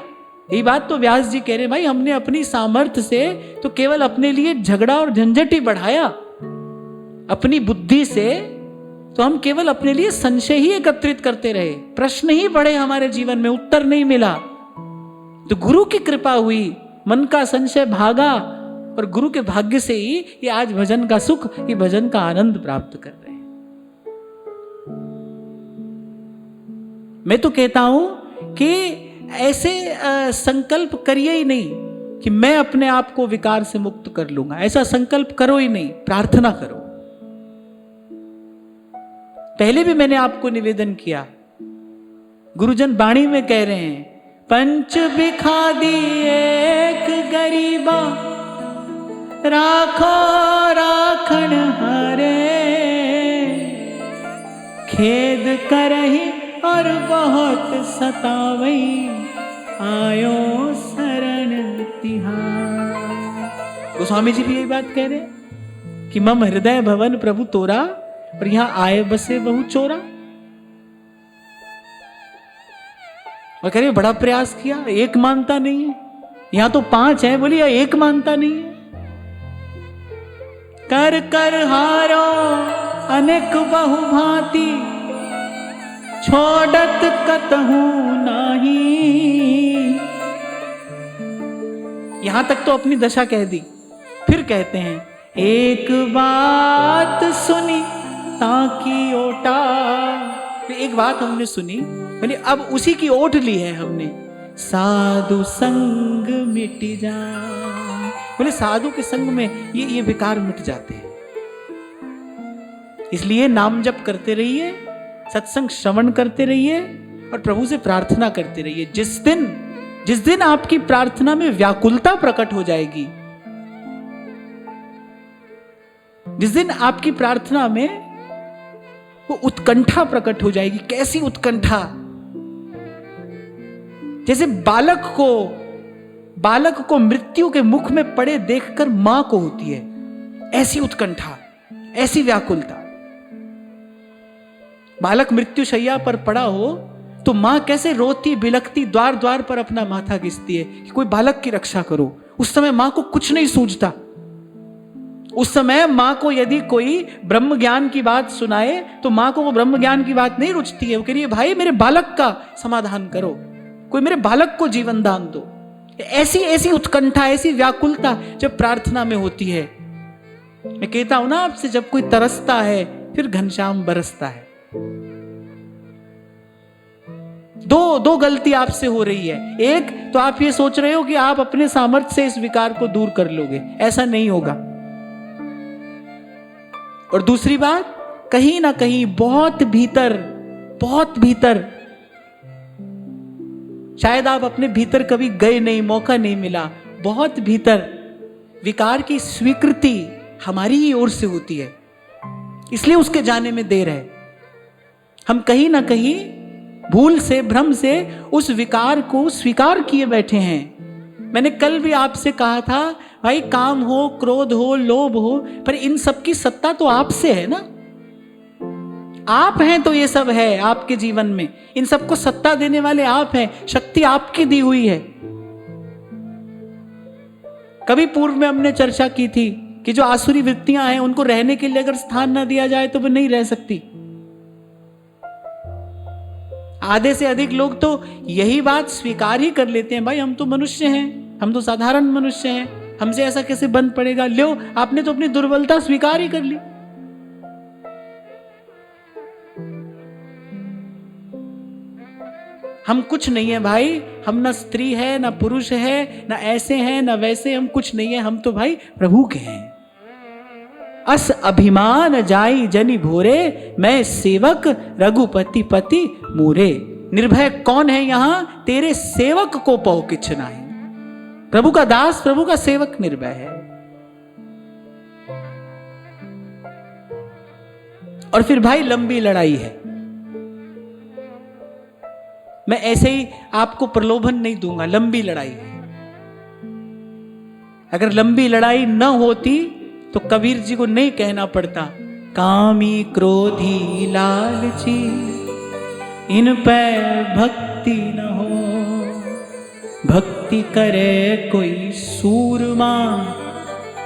यही बात तो व्यास जी कह रहे हैं, भाई हमने अपनी सामर्थ्य से तो केवल अपने लिए झगड़ा और झंझट ही बढ़ाया। अपनी बुद्धि से तो हम केवल अपने लिए संशय ही एकत्रित करते रहे, प्रश्न ही बढ़े हमारे जीवन में, उत्तर नहीं मिला। तो गुरु की कृपा हुई, मन का संशय भागा, और गुरु के भाग्य से ही ये आज भजन का सुख, ये भजन का आनंद प्राप्त कर रहे हैं। मैं तो कहता हूं कि ऐसे संकल्प करिए ही नहीं कि मैं अपने आप को विकार से मुक्त कर लूंगा। ऐसा संकल्प करो ही नहीं, प्रार्थना करो। पहले भी मैंने आपको निवेदन किया, गुरुजन बाणी में कह रहे हैं, पंच बिखादी एक गरीबा, राखो राखण हारे, खेद करही और बहुत सतावई, आयो शरण तिहार। गोस्वामी जी भी यही बात कह रहे हैं कि मम हृदय भवन प्रभु तोरा, और यहां आए बसे बहु चोरा। और कह रहे बड़ा प्रयास किया, एक मानता नहीं है। यहां तो 5 है, बोली एक मानता नहीं है। कर कर हारो अनेक बहु भांति, छोड़त कतहु नाही। यहां तक तो अपनी दशा कह दी। फिर कहते हैं, एक बात सुनी ताकि ओटा। एक बात हमने सुनी, बोले अब उसी की ओट ली है हमने, साधु संग मिट जाए। बोले साधु के संग में ये विकार मिट जाते हैं। इसलिए नाम जप करते रहिए, सत्संग श्रवण करते रहिए और प्रभु से प्रार्थना करते रहिए। जिस दिन आपकी प्रार्थना में व्याकुलता प्रकट हो जाएगी, जिस दिन आपकी प्रार्थना में वो उत्कंठा प्रकट हो जाएगी। कैसी उत्कंठा? जैसे बालक को मृत्यु के मुख में पड़े देखकर मां को होती है, ऐसी उत्कंठा, ऐसी व्याकुलता। बालक मृत्यु शैया पर पड़ा हो तो मां कैसे रोती बिलखती द्वार द्वार पर अपना माथा घिसती है कि कोई बालक की रक्षा करो। उस समय मां को कुछ नहीं सूझता। उस समय मां को यदि कोई ब्रह्म ज्ञान की बात सुनाए तो मां को वो ब्रह्म ज्ञान की बात नहीं रुचती है। वो कह रही है, भाई मेरे बालक का समाधान करो, कोई मेरे बालक को जीवन दान दो। ऐसी उत्कंठा, ऐसी व्याकुलता जब प्रार्थना में होती है। मैं कहता हूं ना आपसे, जब कोई तरसता है फिर घनश्याम बरसता है। दो गलती आपसे हो रही है। एक तो आप ये सोच रहे हो कि आप अपने सामर्थ्य से इस विकार को दूर कर लोगे, ऐसा नहीं होगा। और दूसरी बात, कहीं ना कहीं बहुत भीतर शायद आप अपने भीतर कभी गए नहीं, मौका नहीं मिला, बहुत भीतर विकार की स्वीकृति हमारी ही ओर से होती है, इसलिए उसके जाने में देर है। हम कहीं ना कहीं भूल से, भ्रम से उस विकार को स्वीकार किए बैठे हैं। मैंने कल भी आपसे कहा था, भाई काम हो, क्रोध हो, लोभ हो, पर इन सब की सत्ता तो आपसे है ना। आप हैं तो ये सब है आपके जीवन में। इन सबको सत्ता देने वाले आप हैं, शक्ति आपकी दी हुई है। कभी पूर्व में हमने चर्चा की थी कि जो आसुरी वृत्तियां हैं उनको रहने के लिए अगर स्थान ना दिया जाए तो वो नहीं रह सकती। आधे से अधिक लोग तो यही बात स्वीकार ही कर लेते हैं, भाई हम तो मनुष्य हैं, हम तो साधारण मनुष्य हैं, हमसे ऐसा कैसे बन पड़ेगा। लो, आपने तो अपनी दुर्बलता स्वीकार ही कर ली। हम कुछ नहीं है भाई, हम ना स्त्री है ना पुरुष है, ना ऐसे हैं ना वैसे, हम कुछ नहीं है, हम तो भाई प्रभु के हैं। अस अभिमान जाई जनि भोरे, मैं सेवक रघुपति पति मूरे। निर्भय कौन है यहां? तेरे सेवक को पौ किछ नाही। प्रभु का दास, प्रभु का सेवक निर्भय है। और फिर भाई लंबी लड़ाई है। मैं ऐसे ही आपको प्रलोभन नहीं दूंगा, लंबी लड़ाई है। अगर लंबी लड़ाई न होती तो कबीर जी को नहीं कहना पड़ता, कामी क्रोधी लालची इन पे भक्ति न हो। भक्ति करे कोई सूरमा,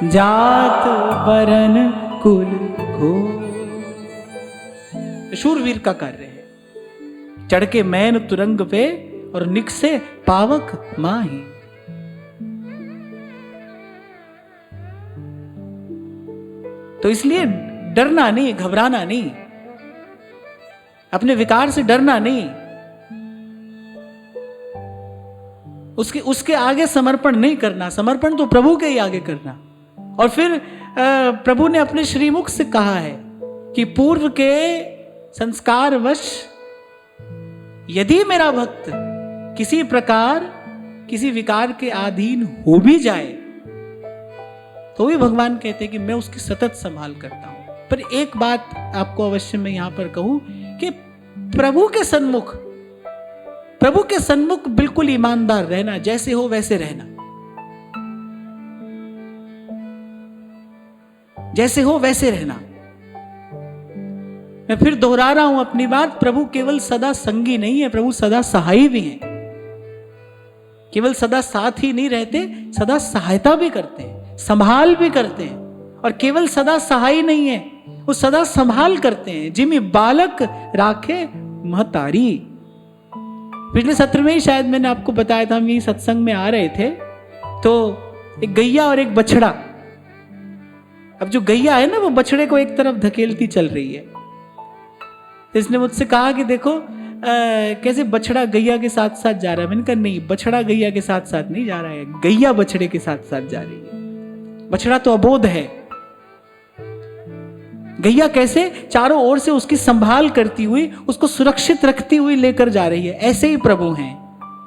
जात वरन कुल को। शूरवीर का कार्य है। चढ़ के मैन तुरंग पे और निकसे पावक माही। तो इसलिए डरना नहीं, घबराना नहीं, अपने विकार से डरना नहीं, उसके आगे समर्पण नहीं करना, समर्पण तो प्रभु के ही आगे करना। और फिर प्रभु ने अपने श्रीमुख से कहा है कि पूर्व के संस्कारवश यदि मेरा भक्त किसी प्रकार किसी विकार के अधीन हो भी जाए तो भी भगवान कहते हैं कि मैं उसकी सतत संभाल करता हूं। पर एक बात आपको अवश्य मैं यहां पर कहूं कि प्रभु के सन्मुख बिल्कुल ईमानदार रहना, जैसे हो वैसे रहना, जैसे हो वैसे रहना। मैं फिर दोहरा रहा हूं अपनी बात, प्रभु केवल सदा संगी नहीं है, प्रभु सदा सहाय भी हैं। केवल सदा साथ ही नहीं रहते, सदा सहायता भी करते हैं, संभाल भी करते हैं। और केवल सदा सहाय नहीं है, वो सदा संभाल करते हैं। जिमी बालक राखे महतारी। पिछले सत्र में ही शायद मैंने आपको बताया था, हम यही सत्संग में आ रहे थे तो एक गैया और एक बछड़ा। अब जो गैया है ना वो बछड़े को एक तरफ धकेलती चल रही है। तो इसने मुझसे कहा कि देखो कैसे बछड़ा गैया के साथ साथ जा रहा है। मैंने कहा नहीं, बछड़ा गैया के साथ साथ नहीं जा रहा है, गैया बछड़े के साथ साथ जा रही है। बछड़ा तो अबोध है, गैया कैसे चारों ओर से उसकी संभाल करती हुई, उसको सुरक्षित रखती हुई लेकर जा रही है। ऐसे ही प्रभु हैं,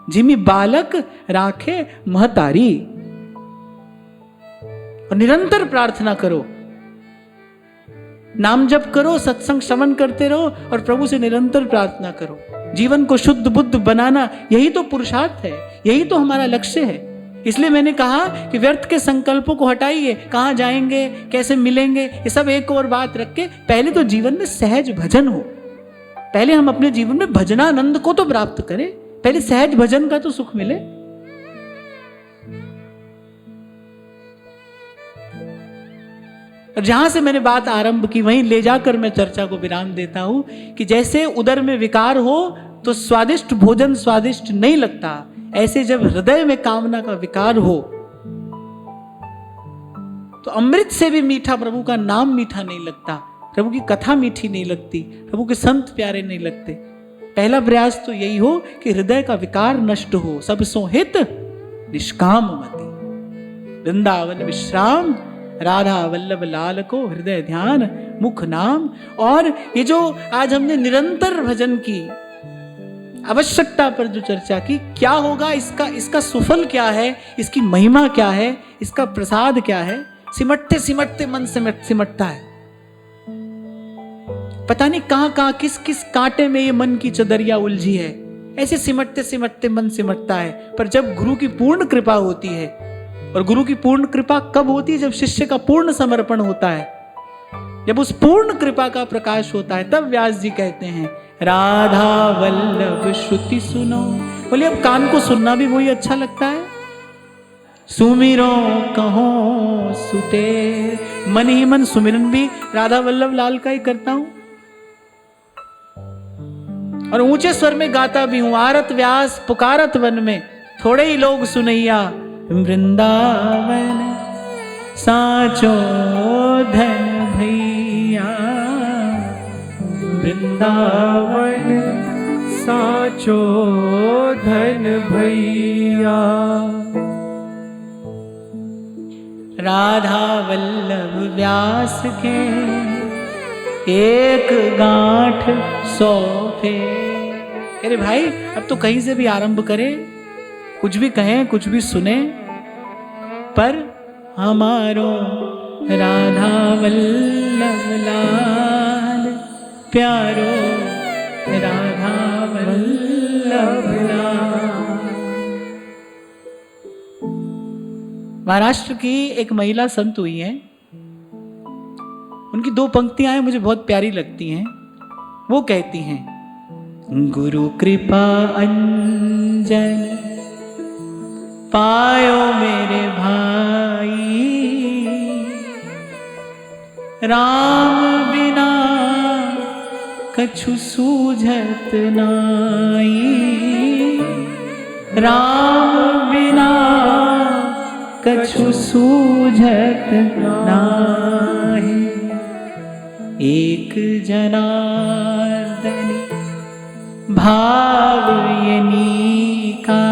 जिमी बालक राखे महतारी। और निरंतर प्रार्थना करो, नाम जप करो, सत्संग श्रवण करते रहो और प्रभु से निरंतर प्रार्थना करो। जीवन को शुद्ध बुद्ध बनाना, यही तो पुरुषार्थ है, यही तो हमारा लक्ष्य है। इसलिए मैंने कहा कि व्यर्थ के संकल्पों को हटाइए, कहाँ जाएंगे, कैसे मिलेंगे, ये सब एक और बात रख के पहले तो जीवन में सहज भजन हो। पहले हम अपने जीवन में भजनानंद को तो प्राप्त करें, पहले सहज भजन का तो सुख मिले। और जहां से मैंने बात आरंभ की वहीं ले जाकर मैं चर्चा को विराम देता हूं कि जैसे उदर में विकार हो तो स्वादिष्ट भोजन स्वादिष्ट नहीं लगता, ऐसे जब हृदय में कामना का विकार हो तो अमृत से भी मीठा प्रभु का नाम मीठा नहीं लगता, प्रभु की कथा मीठी नहीं लगती, प्रभु के संत प्यारे नहीं लगते। पहला प्रयास तो यही हो कि हृदय का विकार नष्ट हो, सब सो हित निष्काम मति। वृंदावन विश्राम राधा वल्लभ लाल को हृदय ध्यान मुख नाम। और ये जो आज हमने निरंतर भजन की आवश्यकता पर जो चर्चा की, क्या होगा इसका सुफल क्या है, इसकी महिमा क्या है, इसका प्रसाद क्या है, सिमटते सिमटते मन सिमटता है। पता नहीं कहां किस किस कांटे में ये मन की चदरिया उलझी है, ऐसे सिमटते सिमटते मन सिमटता है। पर जब गुरु की पूर्ण कृपा होती है, और गुरु की पूर्ण कृपा कब होती है, जब शिष्य का पूर्ण समर्पण होता है, जब उस पूर्ण कृपा का प्रकाश होता है, तब व्यास जी कहते हैं राधा वल्लभ श्रुति सुनो। बोले अब कान को सुनना भी वही अच्छा लगता है। सुमिरो कहो सुते, मन ही मन सुमिरन भी राधा वल्लभ लाल का ही करता हूं और ऊंचे स्वर में गाता भी हूं। आरत व्यास पुकारत वन में, थोड़े ही लोग सुनैया, वृंदावन साचो धन भैया, वृंदावन साचो धन भैया। राधा वल्लभ व्यास के एक गांठ सोफे। अरे भाई अब तो कहीं से भी आरंभ करें, कुछ भी कहें, कुछ भी सुने, पर हमारो राधा वल्लभ लाल प्यारो, राधा वल्लभ लाल। महाराष्ट्र की एक महिला संत हुई हैं, उनकी दो पंक्तियां हैं मुझे बहुत प्यारी लगती हैं। वो कहती हैं, गुरु कृपा अंजन पायो मेरे भाई, राम बिना कछु सूझत नाई, राम बिना कछु सूझत नाई। एक जनार्दन भाव ये नीका,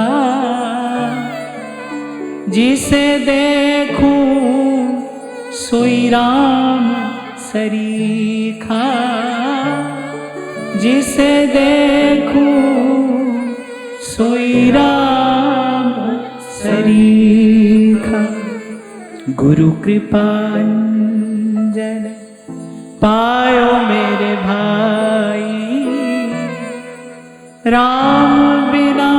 जिसे देखूं सोई राम सरीखा, जिसे देखूं सोई राम सरीखा। गुरु कृपांजन पायो मेरे भाई, राम बिना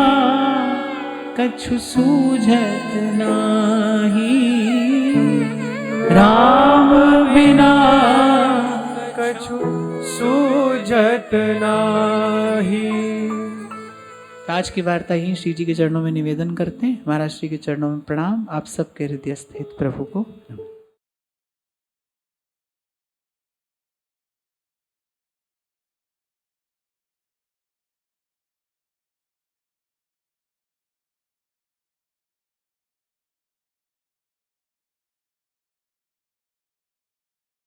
कछु सूझत नाही, राम बिना कछु सूझत नाही। आज की वार्ता यहीं श्री जी के चरणों में निवेदन करते हैं। महाराज श्री के चरणों में प्रणाम। आप सबके हृदय स्थित प्रभु को नमः।